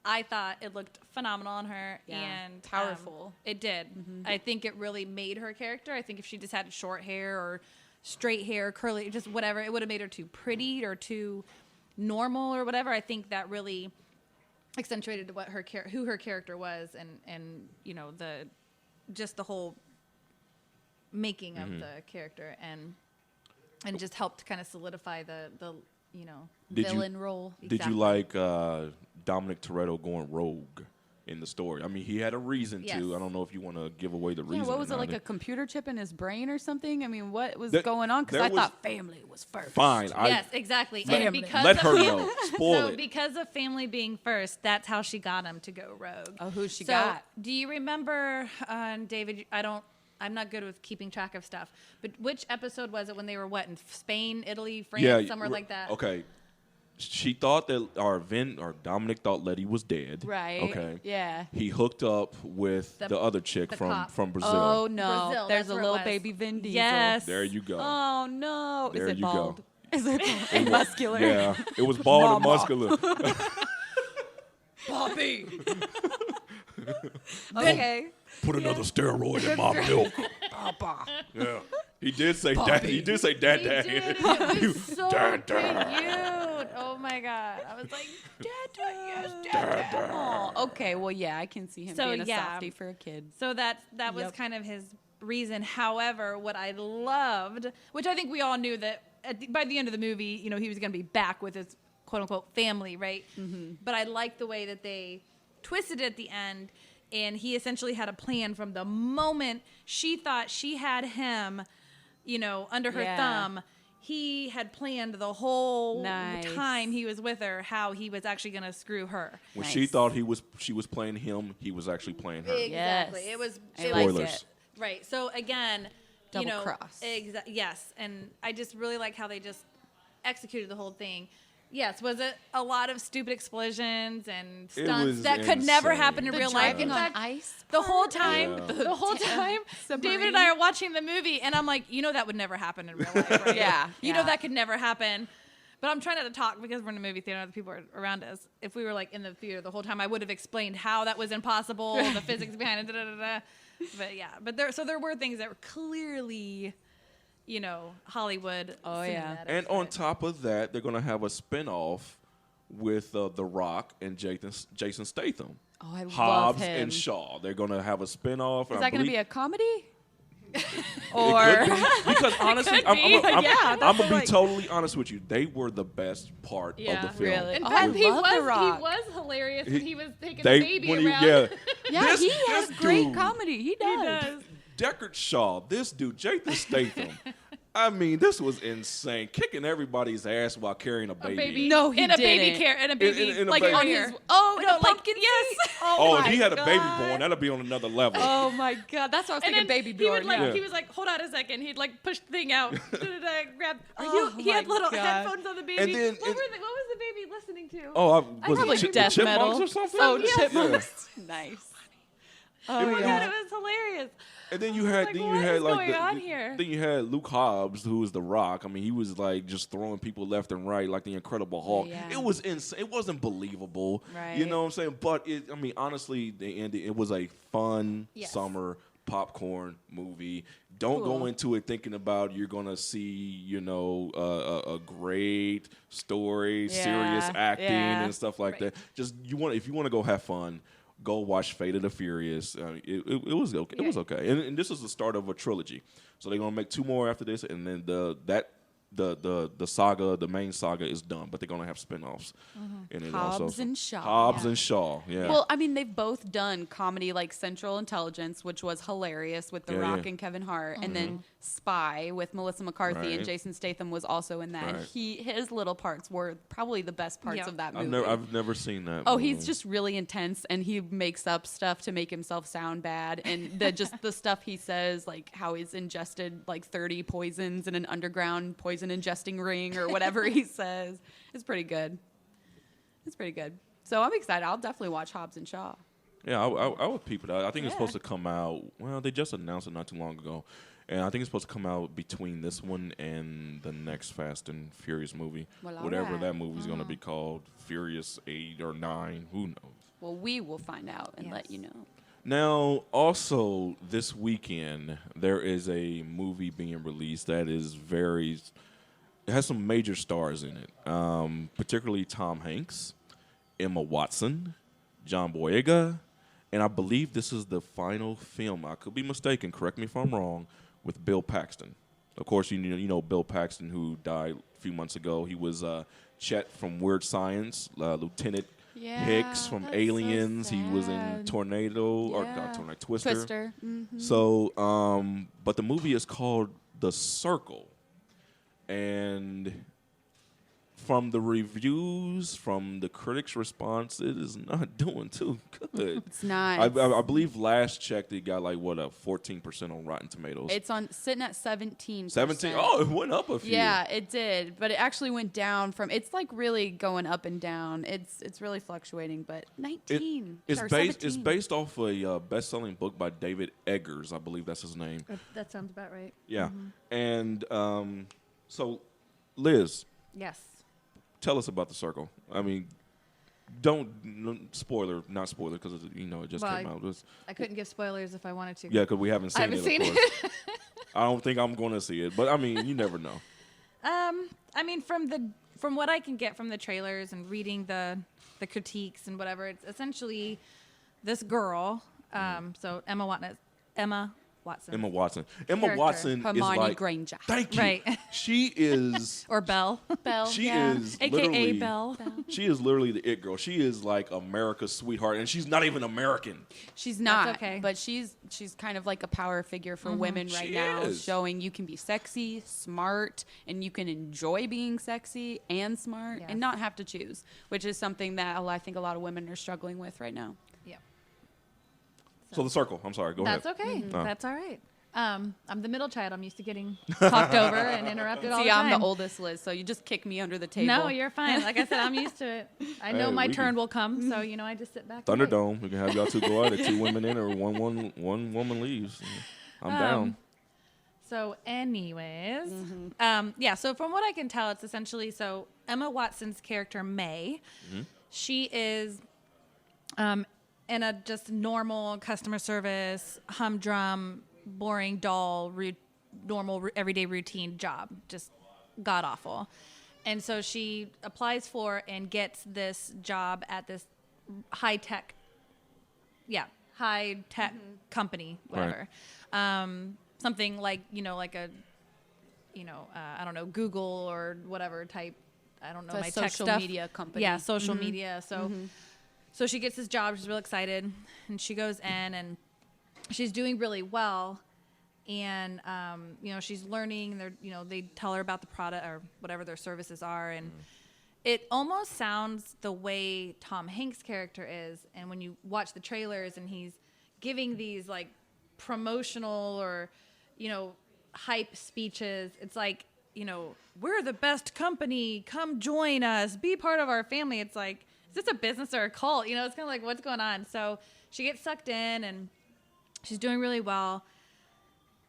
I thought it looked phenomenal on her Yeah, and powerful. It did. I think it really made her character. I think if she just had short hair or straight hair, curly, just whatever, it would have made her too pretty or too normal or whatever. I think that really accentuated what who her character was and you know the whole making of the character and just helped kind of solidify the you know Did you Villain role. Did Exactly. you like Dominic Toretto going rogue in the story? I mean, he had a reason Yes. to. I don't know if you want to give away the Yeah, reason. what or was it, not. like a computer chip in his brain or something? I mean, what was There- going on? Because there I was- thought family was first. Fine. Yes, exactly. Family. And because Let of her fam- know. Spoil so it. because of family being first, that's how she got him to go rogue. Oh, who she so got? do you remember, David? I'm not good with keeping track of stuff. But which episode was it when they were in Spain, Italy, France, somewhere like that? Okay. She thought that, or Dominic thought Letty was dead. Right. Okay. Yeah. He hooked up with the other chick the from cop. Brazil. Oh no, Brazil, there's that's a where it little was. baby Vin Diesel. Yes. There you go. Oh no, There is it you go. bald? Is it and muscular? Yeah, it was bald and Mama. muscular. Bobby. Okay. Put another steroid in my milk. Papa. Yeah. He did say dad. He did say dad. He Dad. did, and it was so Dad, cute. dad. Oh my god, I was like, Yes, Dad. Aw, okay, well, yeah, I can see him So, being a yeah. softie for a kid. so that was Yep. kind of his reason. However, what I loved, which I think we all knew that by the end of the movie, you know, he was going to be back with his quote unquote family, right? Mm-hmm. But I liked the way that they twisted it at the end, and he essentially had a plan from the moment she thought she had him, you know, under her Yeah. thumb. He had planned the whole Nice. time he was with her how he was actually going to screw her. When she Nice. thought she was playing him, he was actually playing her. Exactly. Yes. It was I it like was- Spoilers. it. Right. So again, Double you know, cross. yes, and I just really like how they just executed the whole thing. Yes, was it a lot of stupid explosions and It stunts was that could never insane. happen in The real life? driving In on fact, ice. the whole part? time, Yeah. the whole time, David and I are watching the movie, and I'm like, you know, that would never happen in real life, right? Yeah, You know yeah. that could never happen. But I'm trying not to talk because we're in a movie theater and other people are around us. If we were like in the theater the whole time, I would have explained how that was impossible, the physics behind it, da, da, da, da. But yeah, there were things that were clearly, you know, Hollywood. Oh, yeah. cinematic, And on but- top of that, they're gonna have a spinoff with The Rock and Jason Statham. Oh, I love Hobbs him. and Shaw. They're gonna have a spinoff. Is that going to be a comedy? It Or could be. Because honestly, could be. Yeah, I'm that's gonna be like- totally honest with you. They were the best part Yeah. of the film. Really? In Oh, fact, I he love The was Rock. hilarious when he was taking They the baby when he, around. yeah, yeah, This- he this has great dude, comedy. He He does. does. Deckard Shaw, this dude, Jason Statham. I mean, this was insane. Kicking everybody's ass while carrying a baby. A baby. No, he in a baby didn't. care in a baby in a like baby. on On his his no, no, like pumpkin yes. seat? Oh, if my he had a baby God. born, that'd be on another level. Oh my god, that's what I was And thinking. then Baby he would Bjorn. like yeah. he was like, hold on a second. He'd like push the thing out, grab. Oh He had my little God. headphones on the baby. And then what was the baby listening to? Oh, was Probably it the death Chipmunks metal or something? Oh, Yeah. chipmunks. Nice. Oh Oh my yeah. god, it was hilarious. And then you had, Like, then you what had is like, going on here? then you had Luke Hobbs, who was the Rock. I mean, he was like just throwing people left and right, like the Incredible Hulk. Yeah. It was insane. It wasn't believable. You Right. know what I'm saying? But I mean, honestly, it was a fun Yes. summer popcorn movie. Don't go Cool. into it thinking about you're gonna see, you know, a great story, serious Yeah, acting yeah. and stuff like Right. that. Just if you want to go have fun, go watch Fate of the Furious. It was okay. It was Yeah. okay. And this is the start of a trilogy. So they're gonna make 2 more after this, and then the saga, the main saga, is done. But they're gonna have spinoffs. And it Hobbs also, and Shaw. Hobbs Yeah. and Shaw. Yeah. Well, I mean, they've both done comedy like Central Intelligence, which was hilarious with The Yeah, Rock yeah. and Kevin Hart, and then Spy with Melissa McCarthy Right. and Jason Statham was also in that. And Right. his little parts were probably the best parts Yeah. of that movie. I've never seen that. Oh, movie. he's just really intense, and he makes up stuff to make himself sound bad. And the stuff he says, like how he's ingested like 30 poisons in an underground poison poison ingesting ring or whatever he says. It's pretty good. It's pretty good. So I'm excited. I'll definitely watch Hobbs and Shaw. Yeah, I would peep it out. I think it's Yeah. supposed to come out. Well, they just announced it not too long ago, and I think it's supposed to come out between this one and the next Fast and Furious movie, Well, whatever alright. that movie's going to be called, Furious 8 or 9. Who knows? Well, we will find out and let Yes. you know. Now, also this weekend, there is a movie being released that is it has some major stars in it, particularly Tom Hanks, Emma Watson, John Boyega, and I believe this is the final film. I could be mistaken. Correct me if I'm wrong. With Bill Paxton. Of course, you know Bill Paxton, who died a few months ago. He was Chet from Weird Science, Lieutenant Hicks from that's so Aliens. He was in sad. Tornado or Yeah. not Tornado, Twister. Twister. So, but the movie is called The Circle, and from the reviews, from the critics' response, it is not doing too good. It's not. I believe last check they got like what a 14% on Rotten Tomatoes. It's sitting at 17%. 17. Oh, it went up a few. Yeah, it did, but it actually went down from. It's like really going up and down. It's really fluctuating, but 19. It's or based. 17. It's based off a best-selling book by David Eggers, I believe that's his name. That sounds about right. Yeah, and so Liz, Yes. tell us about The Circle. I mean, spoiler, not spoiler, because it just Well, came out. I couldn't give spoilers if I wanted to. Yeah, because we haven't seen I haven't it. seen of course. I don't think I'm going to see it, but I mean, you never know. I mean, from what I can get from the trailers and reading the critiques and whatever, it's essentially this girl. So Emma Watson. Emma Watson. Emma Character. Watson Hermione is like. Granger. Thank you. Right. She is. Or Belle. Belle. She yeah. is AKA literally Belle. She is literally the it girl. She is like America's sweetheart, and she's not even American. She's not, okay. but she's kind of like a power figure for women right She now, is. showing you can be sexy, smart, and you can enjoy being sexy and smart Yes. and not have to choose, which is something that I think a lot of women are struggling with right now. Yeah. So The Circle. I'm sorry. Go ahead. That's okay. Oh. That's all right. I'm the middle child. I'm used to getting talked over and interrupted all See, the time. I'm the oldest, Liz, so you just kick me under the table. No, you're fine. Like I said, I'm used to it. I know Hey, my we turn can- will come, so I just sit back. and wait. Thunderdome. We can have y'all two go at it. 2 women in, or one woman leaves. I'm down. So, anyways, so from what I can tell, it's essentially Emma Watson's character May. She is in a just normal customer service, humdrum, boring, dull, normal everyday routine job, just god awful. And so she applies for and gets this job at this high tech company, whatever. Something like, like a, I don't know, Google or whatever type, I don't know, It's a my tech social stuff. media company. Yeah, social media. So she gets this job. She's real excited, and she goes in, and she's doing really well. And she's learning. They tell her about the product or whatever their services are, and it almost sounds the way Tom Hanks' character is. And when you watch the trailers, and he's giving these like promotional or hype speeches, it's like, we're the best company. Come join us. Be part of our family. It's like, is this a business or a cult? It's kind of like, what's going on? So she gets sucked in, and she's doing really well.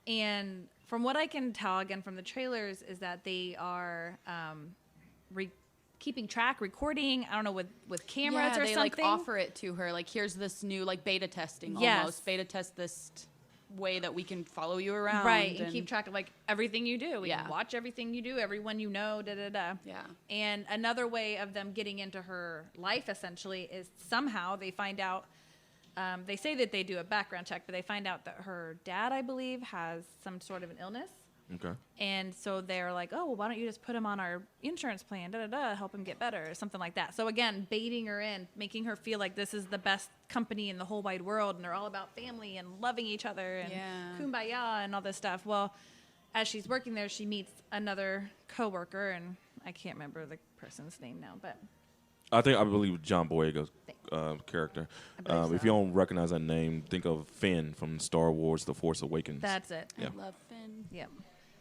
And from what I can tell, again, from the trailers, is that they are keeping track, recording, I don't know, with cameras or they something. like offer it to her. Like, here's this new like beta testing Yes. almost. Beta test this way that we can follow you around. Right, and keep track of like everything you do. We Yeah. can watch everything you do, everyone da-da-da. Yeah. And another way of them getting into her life, essentially, is somehow they find out, they say that they do a background check, but they find out that her dad, I believe, has some sort of an illness. Okay. And so they're like, oh, well, why don't you just put him on our insurance plan, help him get better, or something like that. So again, baiting her in, making her feel like this is the best company in the whole wide world, and they're all about family and loving each other and kumbaya and all this stuff. Well, as she's working there, she meets another coworker, and I can't remember the person's name now, but I believe John Boyega's character. I believe If so. you don't recognize that name, think of Finn from Star Wars: The Force Awakens. that's it. Yeah. I love Finn. Yep.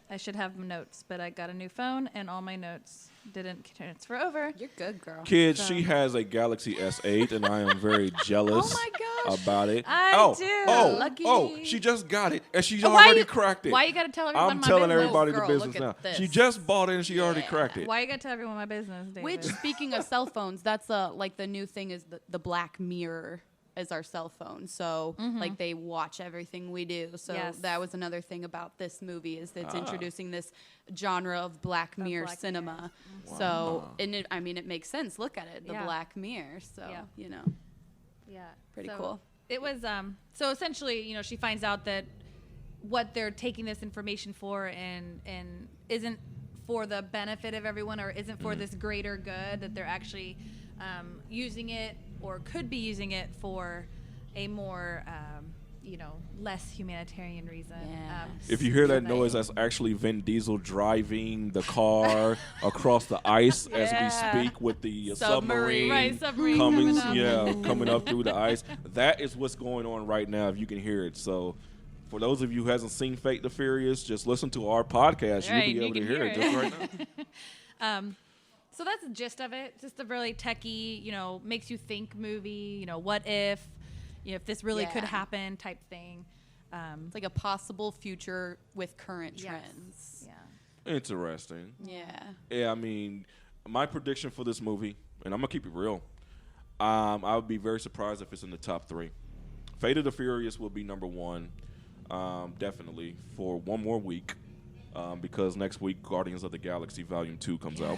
I should have notes, but I got a new phone and all my notes didn't transfer over. You're good, girl. Kids, So- she has a Galaxy S8, and I am very jealous Oh my gosh. about it. I do. Lucky. She just got it, and she's Oh, why already you- cracked it. Why you gotta tell everyone I'm my telling business? everybody Girl, the look business at now. this. She just bought it, and she already Yeah. cracked it. Why you gotta tell everyone my business, David? Which, speaking of cell phones, that's like the new thing is the Black Mirror is our cell phone. So like they watch everything we do. So Yes. that was another thing about this movie is that it's introducing this genre of Black Mirror Black cinema. Mirror. So and it makes sense. Look at it, the Yeah. Black Mirror. So Yeah. Yeah. Pretty So cool. It was so essentially, she finds out that what they're taking this information for and isn't for the benefit of everyone or isn't for this greater good, that they're actually using it or could be using it for a more less humanitarian reason. Yeah. If you hear that so noise, that's actually Vin Diesel driving the car across the ice as we Yeah. speak with the Submarine. Right, submarine coming, coming up. coming up through the ice. That is what's going on right now. If you can hear it, so for those of you who hasn't seen Fate the Furious, just listen to our podcast. Right, You'll you be able to can hear hear it it. just right now. So that's the gist of it. Just a really techie, makes you think movie. What if, if this really could Yeah. happen type thing. It's like a possible future with current Yes. trends. Yeah. Interesting. Yeah. Yeah, I mean, my prediction for this movie, and I'm gonna keep it real. I would be very surprised if it's in the top 3. Fate of the Furious will be number 1, definitely for one more week, because next week Guardians of the Galaxy Volume 2 comes out.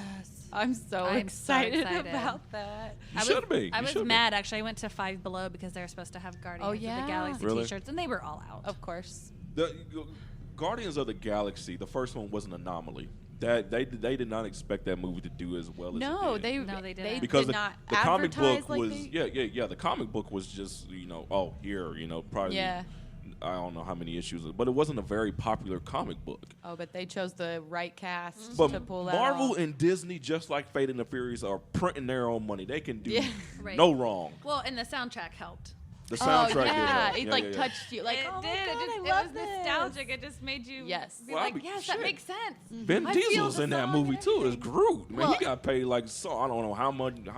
I'm so I'm so excited excited. about that. You should be. I You was should be. mad actually. I went to Five Below because they were supposed to have Guardians of yeah? the Galaxy Really? T-shirts, and they were all out. Of course. The Guardians of the Galaxy, the first one was an anomaly. That they did not expect that movie to do as well as No, it did. they No, they didn't. Because did the, not the comic advertise book like was they, the comic book was just probably Yeah. I don't know how many issues, but it wasn't a very popular comic book. Oh, but they chose the right cast But to pull that Marvel off. and Disney, just like Fate and the Furious, are printing their own money. They can do Yeah. Right. no wrong. Well, and the soundtrack helped. The soundtrack oh did yeah, help. it touched you. Like it oh did. my God, it I just, love it was this. nostalgic. It just made you Yes. be Well, like, I mean, yes, shit. that makes sense. Vin I feel Diesel's the in that song movie and too. It's everything. Groot. Man, Well- he got paid like I don't know how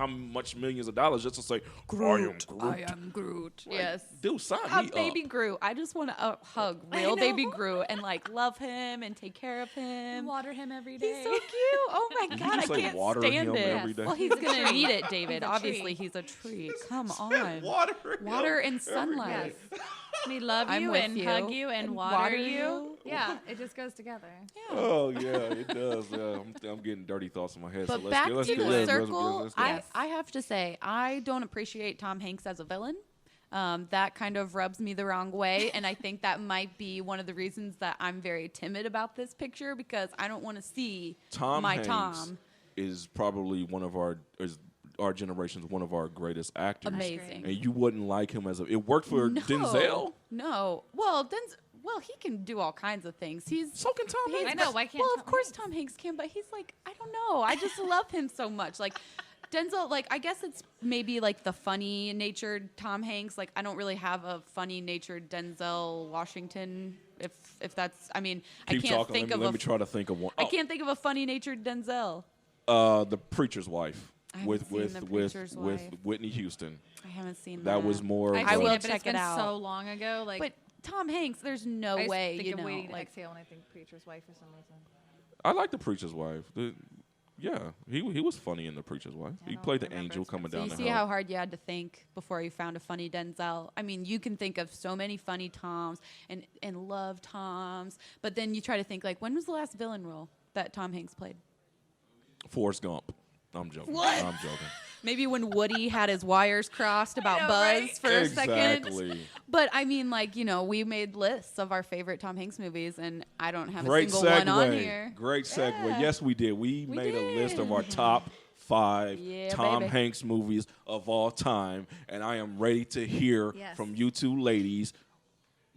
much millions of dollars just to say I am Groot. am Groot. Like, Yes. dude, sign A me baby up. Groot. I just want to hug I real baby know. Groot and like love him and take care of him. Water him every day. He's so cute. Oh my Did God, you I say can't water stand him it. every day? Well, he's gonna tree. need it, David. He's a Obviously, tree. he's a tree. Come on. Water and sunlight. Yes. Me love I'm you with and you. hug you and water you. you. Yeah, it just goes together. Oh yeah, it does. Yeah, I'm getting dirty thoughts in my head. But so back let's to get, the let's circle, let's go. Yes. I have to say, I don't appreciate Tom Hanks as a villain. That kind of rubs me the wrong way. And I think that might be one of the reasons that I'm very timid about this picture because I don't want to see Tom my Hanks Tom. is probably our generation's one of our greatest actors. Amazing. And you wouldn't like him as it worked for Denzel. No. Well, he can do all kinds of things. So can Tom he's- Hanks. I know, why can't Well, Tom of course Hanks? Tom Hanks can, but he's like, I don't know. I just love him so much. Like Denzel, like I guess it's maybe like the funny natured Tom Hanks. Like I don't really have a funny natured Denzel Washington. If that's, I mean, Keep I can't talking. think Let me try to think of one. I can't think of a funny natured Denzel. The Preacher's Wife I haven't with seen The Preacher's with Wife. Whitney Houston. I haven't seen That was more. I've of I seen a- will it, but check it's been it out. so long ago. Like, But Tom Hanks, there's no I just way, think you of know, Waiting to like Exhale when I think Preacher's Wife for some reason. I like The Preacher's Wife. Yeah, he was funny in The Preacher's Wife. I He don't played the remember. angel It's coming So down you the see hill. how hard you had to think before you found a funny Denzel. I mean, you can think of so many funny Toms and love Toms, but then you try to think like, when was the last villain role that Tom Hanks played? Forrest Gump. I'm joking. What? I'm joking. Maybe when Woody had his wires crossed about know, Buzz right? for a second. Exactly. But I mean, like, you know, we made lists of our favorite Tom Hanks movies, and I don't have Great a single one on segue. here. Great segue. Yeah. Yes, we did. We made a list of our top 5 Yeah, Tom baby. Hanks movies of all time, and I am ready to hear Yes. from you two ladies.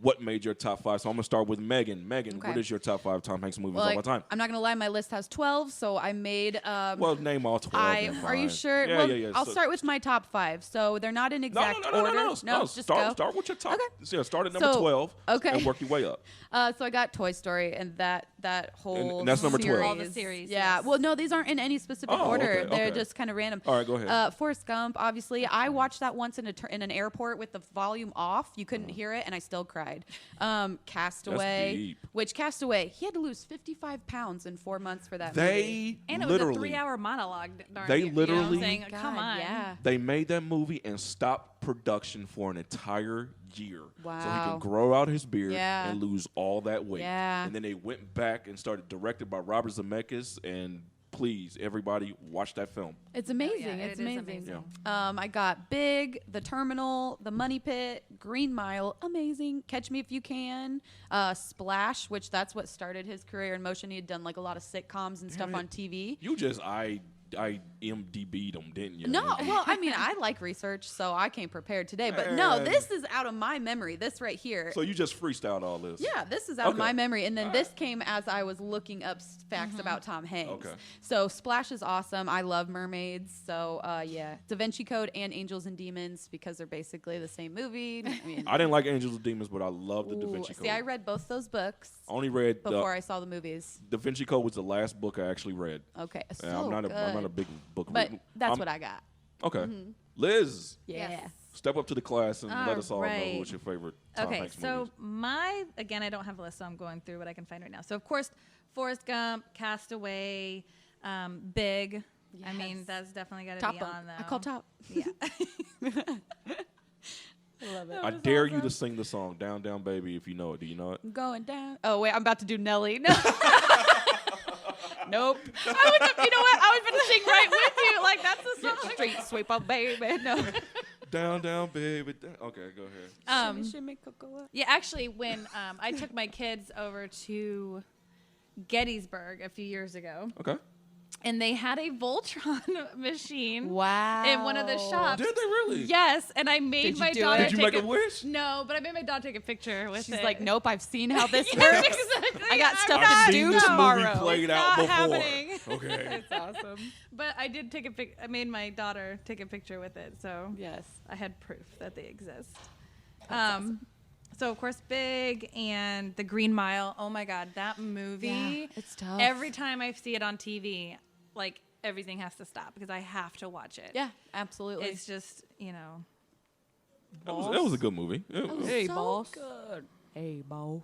what made your top 5. So I'm gonna start with Megan. Megan, Okay. what is your top 5 Tom Hanks movies Well, of all time? I'm not gonna lie, my list has 12, so I made. Well, name all 12. then Are you fine. sure? Yeah, well, yeah, yeah. I'll So- start with my top 5. So they're not in No, exact no, no, order. no, no. Just start, go. Start with your top. Okay. Yeah, start at number So, 12 okay. and work your way up. So I got Toy Story and that whole And that's number 12. series. All the series, Yeah. yes. Well, no, these aren't in any specific Oh, order. okay, They're okay. just kind of random. All right, go ahead. Forrest Gump, obviously. I watched that once in an airport with the volume off. You couldn't hear it, and I still cried. Castaway, deep. which Castaway, he had to lose 55 pounds in 4 months for that movie. They And it was a literally 3-hour monologue. Darn They you, you know what I'm literally- saying? God, Come on. Yeah. they made that movie and stopped production for an entire year. So he Wow. could grow out his beard Yeah. and lose all that weight. Yeah. And then they went back and started directed by Robert Zemeckis. And please, everybody, watch that film. It's amazing. yeah, it's it is amazing. amazing. I got Big, The Terminal, The Money Pit, Green Mile, amazing. Catch Me If You Can, Splash, which that's what started his career in motion. He had done like a lot of sitcoms and stuff it. on TV. You just I MDB'd them, didn't you? No, well, I mean, I like research, so I came prepared today. But no, Man. this is out of my memory. This right here. So you just freestyled all this. Yeah, this is out of Okay. my memory. And then this came as I was looking up facts about Tom Hanks. Okay. So Splash is awesome. I love mermaids. So yeah, Da Vinci Code and Angels and Demons because they're basically the same movie. I mean, I didn't like Angels and Demons, but I love the Da ooh, Vinci Code. see, I read both those books I only read before I saw the movies. Da Vinci Code was the last book I actually read. Okay, so And I'm not good. a big book But reader. that's what I got. Okay. Liz, Yeah. Yes. step up to the class and let us all know Alright. what's your favorite Tom Okay, Hanks so movies. again, I don't have a list, so I'm going through what I can find right now. So, of course, Forrest Gump, Castaway, Big. I mean, Yes. that's definitely got to Top be 'em. on there. I call top. Yeah. I love it. I dare you to sing the song "Down Down Baby" if you know it. Do you know it? I'm going down. Oh wait, I'm about to do Nelly. No. Nope. You know what? I was going to sing right with you. Like, that's the song. Street sweeper, baby. No. Down, down, baby. Down. Okay, go ahead. Um, Shimmy, cocoa. Yeah, actually, when I took my kids over to Gettysburg a few years ago, Okay. and they had a Voltron machine Wow. in one of the shops. Did they really? Yes, and I made Did you my do daughter it? Did you take make a wish? No, but I made my daughter take a picture with She's it. like, nope, I've seen how this Yes, works. exactly. I got I'm stuff not- to Seen do this tomorrow. movie played It's out not before. happening. Okay. It's awesome. But I did take a pic. I made my daughter take a picture with it, so Yes. I had proof that they exist. So of course, Big and The Green Mile. Oh my God, that movie! Yeah, it's tough. Every time I see it on TV, like everything has to stop because I have to watch it. Yeah, absolutely. It's just That was a good movie. It was hey, so boss. Good. Hey, boss.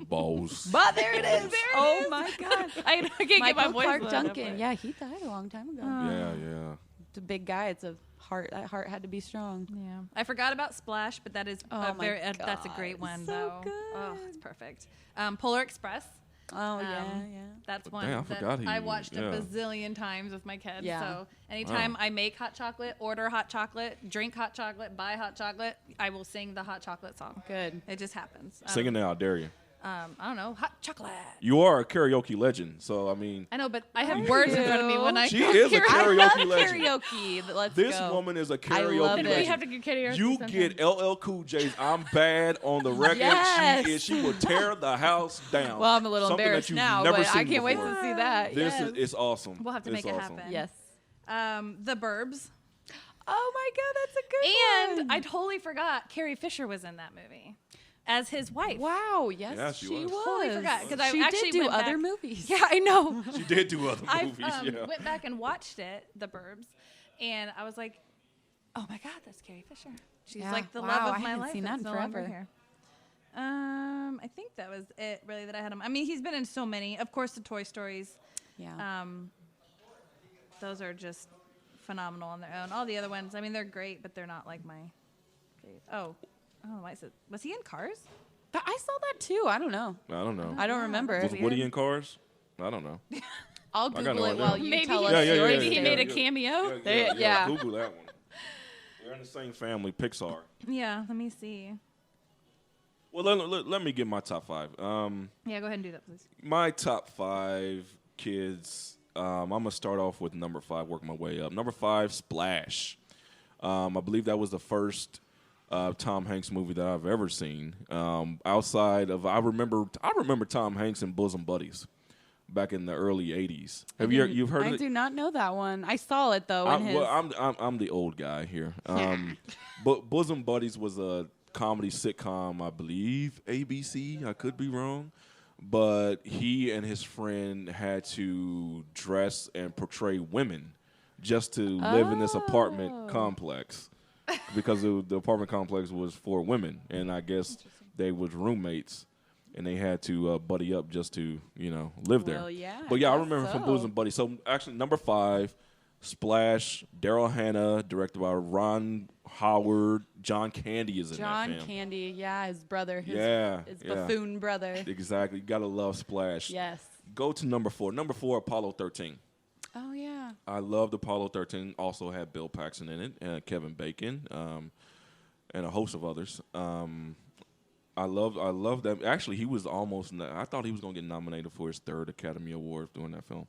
balls. But there it is. Oh my God. I can't get my Michael voice Clark loud Duncan. enough. Yeah, he died a long time ago. Yeah. It's a big guy. It's a heart. That heart had to be strong. Yeah, I forgot about Splash, but that is Oh my that's a great God, one so though. good. Oh, it's perfect. Polar Express. Oh yeah. That's Well, one damn, I that forgot he- I watched yeah. a bazillion times with my kids. Yeah. So anytime Wow. I make hot chocolate, order hot chocolate, drink hot chocolate, buy hot chocolate, I will sing the hot chocolate song. Good. It just happens. Sing it now, I dare you. I don't know, hot chocolate. You are a karaoke legend, so I mean, I know, but I have words in front of me when I she go is a karaoke. I love karaoke legend. karaoke. Let's This go. woman is a love karaoke it. We legend. have to get karaoke. You sometime. get LL Cool J's "I'm Bad" on the record. Yes. She will tear the house down. Well, I'm a little Something that embarrassed you've now, never but I seen can't wait before. to see that. This yes. is it's awesome. We'll have to It's make it awesome. happen. Yes. The Burbs. Oh my God, that's a good And one. I totally forgot Carrie Fisher was in that movie as his wife. Wow. Yes, Yeah, she was. Totally forgot because I she actually did do went other back- movies. Yeah, I know. She did do other I movies. Yeah. went back and watched it, The Burbs, and I was like, "Oh my God, that's Carrie Fisher. She's Yeah. like the Wow, love I of my haven't life. seen that that's in no longer forever. here." I think that was it really that I had him. I mean, he's been in so many. Of course, the Toy Stories. Yeah. Those are just phenomenal on their own. All the other ones, I mean, they're great, but they're not like my favorite. Oh, why is it? Was he in Cars? But I saw that too. I don't know. I don't know. I don't remember. Was Woody in Cars? I don't know. I'll got Google no it idea. while you Maybe tell he- us Yeah, yeah, yeah, yours. Maybe he yeah, made a yeah. cameo. Yeah. Google that one. They're in the same family, Pixar. Yeah, let me see. Well, let me get my top 5. Yeah, go ahead and do that, please. My top 5 kids. I'm gonna start off with number 5, work my way up. Number 5, Splash. I believe that was the first Tom Hanks movie that I've ever seen. Outside of, I remember Tom Hanks in Bosom Buddies back in the early '80s. You've heard of I it? do not know that one. I saw it though. I'm the old guy here. But Bosom Buddies was a comedy sitcom, I believe, ABC. I could be wrong. But he and his friend had to dress and portray women just to live in this apartment complex because the apartment complex was for women. And I guess they was roommates. And they had to buddy up just to, live there. Well, yeah, but yeah, I guess remember from so. Bosom Buddies. So actually, number 5, Splash, Daryl Hannah, directed by Ron Howard. John Candy is in that film. John Candy, yeah, his brother, his Yeah. buffoon brother. Exactly. You got to love Splash. Yes. Go to number 4. Number 4, Apollo 13. Oh yeah. I loved Apollo 13. Also had Bill Paxton in it, and Kevin Bacon, and a host of others. I love that. Actually, he was I thought he was going to get nominated for his 3rd Academy Award doing that film.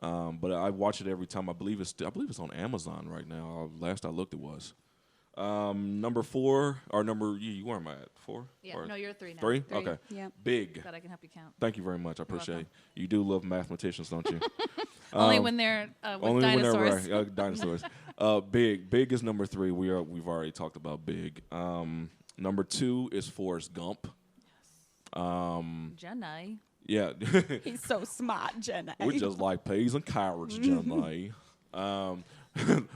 But I watch it every time. I believe it's on Amazon right now. Last I looked, it was. Number 4 or where am I at? 4? Yeah, Or no, you're 3 now. 3? 3. Okay. Yep. Big. Glad I can help you count. Thank you very much. I appreciate it. welcome. You do love mathematicians, don't you? Only when they're with Only dinosaurs. when they're right. Dinosaurs. Big is number 3. We've already talked about Big. Number 2 is Forrest Gump. Jenny. Yeah. He's so smart, Jenna. We just like peas and carrots, Jenny.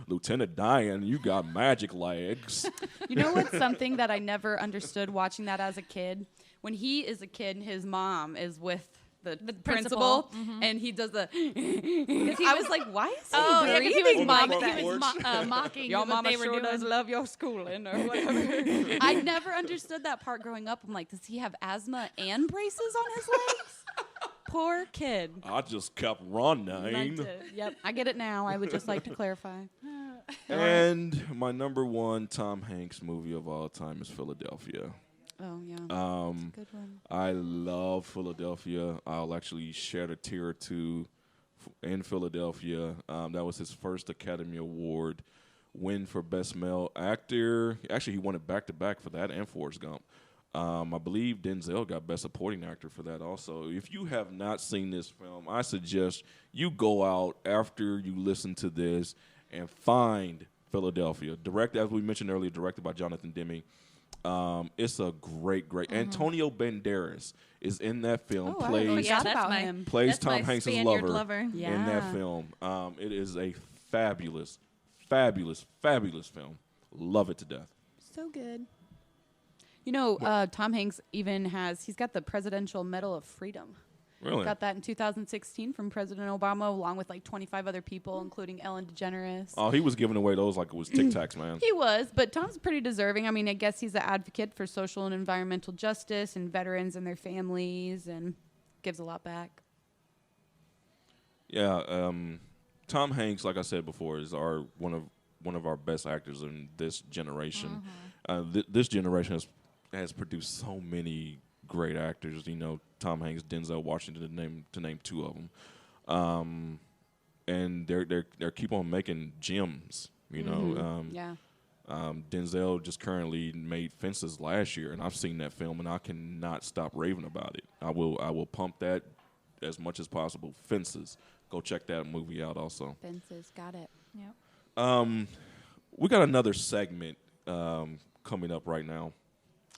Lieutenant Dan, you got magic legs. You know what's something that I never understood watching that as a kid? When he is a kid and his mom is with the principal, and he does the. I was like, why is he because breathing he like was that? mocking Your what mama they were sure doing. does love your schooling or whatever. I never understood that part growing up. I'm like, does he have asthma and braces on his legs? Poor kid. I just kept running. Yep, I get it now. I would just like to clarify. And my number 1 Tom Hanks movie of all time is Philadelphia. Oh yeah, that's a good one. I love Philadelphia. I'll actually shed a tear or two in Philadelphia. That was his first Academy Award win for Best Male Actor. Actually, he won it back-to-back for that and Forrest Gump. I believe Denzel got Best Supporting Actor for that also. If you have not seen this film, I suggest you go out after you listen to this and find Philadelphia. As we mentioned earlier, directed by Jonathan Demme. It's a great. Antonio Banderas is in that film. Plays That's Tom my Hanks' Spaniard lover in Yeah. that film. It is a fabulous film. Love it to death. So good. You know, Tom Hanks he's got the Presidential Medal of Freedom. Really? Got that in 2016 from President Obama, along with like 25 other people, including Ellen DeGeneres. Oh, he was giving away those like it was Tic Tacs, man. He was, but Tom's pretty deserving. I mean, I guess he's an advocate for social and environmental justice and veterans and their families, and gives a lot back. Yeah, Tom Hanks, like I said before, is one of our best actors in this generation. This generation has produced so many great actors. You know, Tom Hanks, Denzel Washington, to name 2 of them. And they're keep on making gems. You know, Yeah. Denzel just currently made Fences last year, and I've seen that film, and I cannot stop raving about it. I will pump that as much as possible. Fences, go check that movie out. Also, Fences, got it. Yep. we got another segment coming up right now,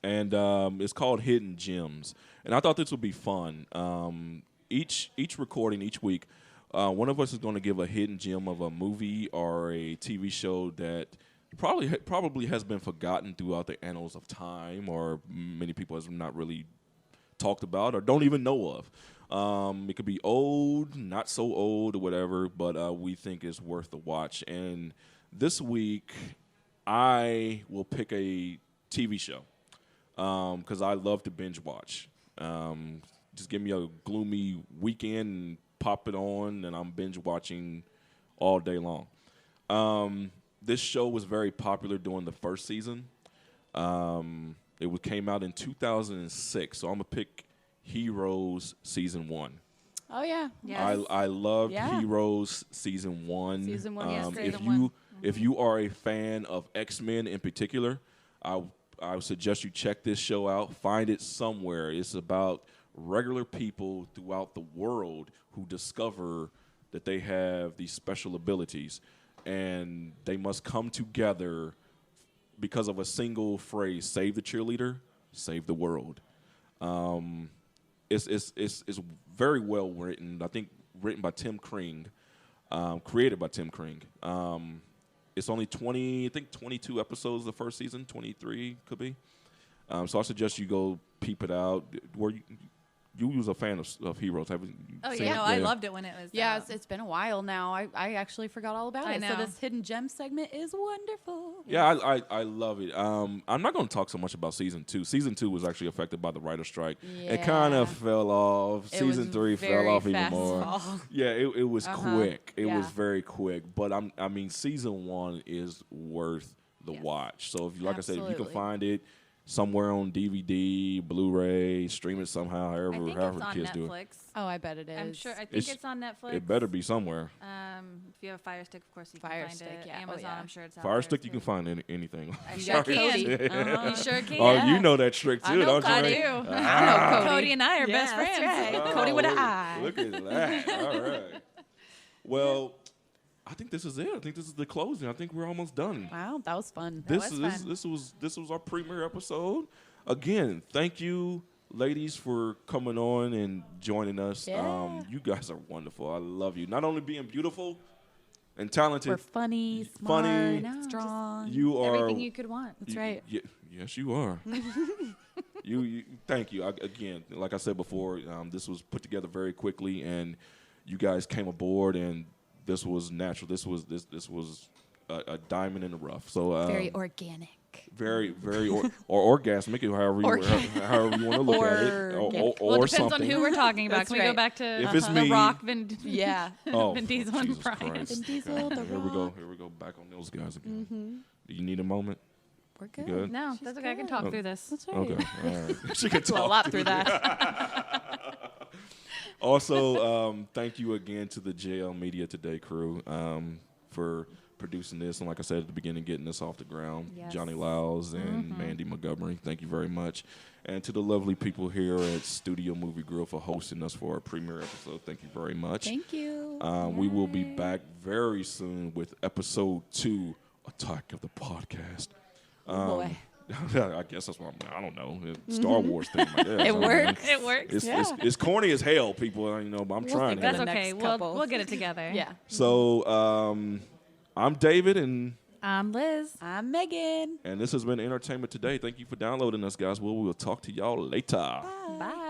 and it's called Hidden Gems. And I thought this would be fun. Each recording each week, one of us is going to give a hidden gem of a movie or a TV show that probably has been forgotten throughout the annals of time, or many people have not really talked about or don't even know of. It could be old, not so old, or whatever, but we think it's worth the watch. And this week, I will pick a TV show because I love to binge watch. Just give me a gloomy weekend and pop it on, and I'm binge watching all day long. This show was very popular during the first season. It came out in 2006, so I'm going to pick Heroes Season 1. Oh, yeah. Yes. I loved Yeah. Heroes Season 1. Season 1 was great. If you are a fan of X-Men in particular, I would suggest you check this show out. Find it somewhere. It's about regular people throughout the world who discover that they have these special abilities, and they must come together because of a single phrase: save the cheerleader, save the world. It's very well written. I think written by Tim Kring, created by Tim Kring. It's only 22 episodes the first season, 23 could be. So I suggest you go peep it out. You was a fan of Heroes, haven't you? Oh seen yeah, it? no, I loved it when it was. Yeah, it's been a while now. I actually forgot all about I it. know. So this hidden gem segment is wonderful. Yeah, I love it. I'm not going to talk so much about season 2. Season 2 was actually affected by the writer's strike. It kind Yeah. of fell off. It Season was 3 fell very off even fast more. fall. Yeah, it was quick. It was Yeah. very quick. But I mean, season 1 is worth the Yes. watch. So if you, like I said, if you can Absolutely. find it somewhere on DVD, Blu-ray, stream it somehow, I however think however it's the on kids do it. Netflix. Oh, I bet it is. I'm sure. I think It's- it's on Netflix. It better be somewhere. If you have a Fire Stick, of course you Fire can find Stick, it. yeah. Oh, Amazon, yeah. I'm sure it's out Fire there, Stick, you too. can find anything. I sure can. Uh-huh. You sure can. Oh, Yeah. you know that trick too, I know don't you? I Ray? do. I know Cody. Cody and I are Yeah, best that's friends. right. Oh, Cody with an look- eye. Look at that. All right. Well, I think this is it. I think this is the closing. I think we're almost done. Wow, that was fun. This was fun. this was our premiere episode. Again, thank you, ladies, for coming on and joining us. Yeah. You guys are wonderful. I love you. Not only being beautiful and talented, We're funny, Funny. smart, No, just strong. you are Everything you could want. That's right. Yes, you are. you thank you. Again, like I said before, this was put together very quickly, and you guys came aboard, and this was natural. This was a diamond in the rough. So Very organic. very or orgasmic, however you want to look at it, Organic. Well, it depends something. on who we're talking about. That's Can we go right. back to If it's The me- Rock, Yeah. Oh, Diesel and Jesus Brian. Christ. Vin Diesel, Okay, The Here we go. Rock. Here we go. Back on those guys again. Do you need a moment? We're You good. good? No, She's that's okay. I can good. talk through this. That's right. Okay. All right. She can Well, a talk. lot through that. Also, thank you again to the JL Media Today crew for producing this. And like I said at the beginning, getting this off the ground. Yes. Johnny Lyles and Mandy Montgomery, thank you very much. And to the lovely people here at Studio Movie Grill for hosting us for our premiere episode, thank you very much. Thank you. We will be back very soon with episode 2, Attack of the Podcast. Boy. I guess that's what I don't know. Star Wars thing. I guess. I It don't know. works. It works. It's corny as hell, people. You know, but I'm trying. think here. That's the okay. next We'll couple. get it together. Yeah. So I'm David, and I'm Liz. I'm Megan. this has been Entertainment Today. Thank you for downloading us, guys. We will talk to y'all later. Bye.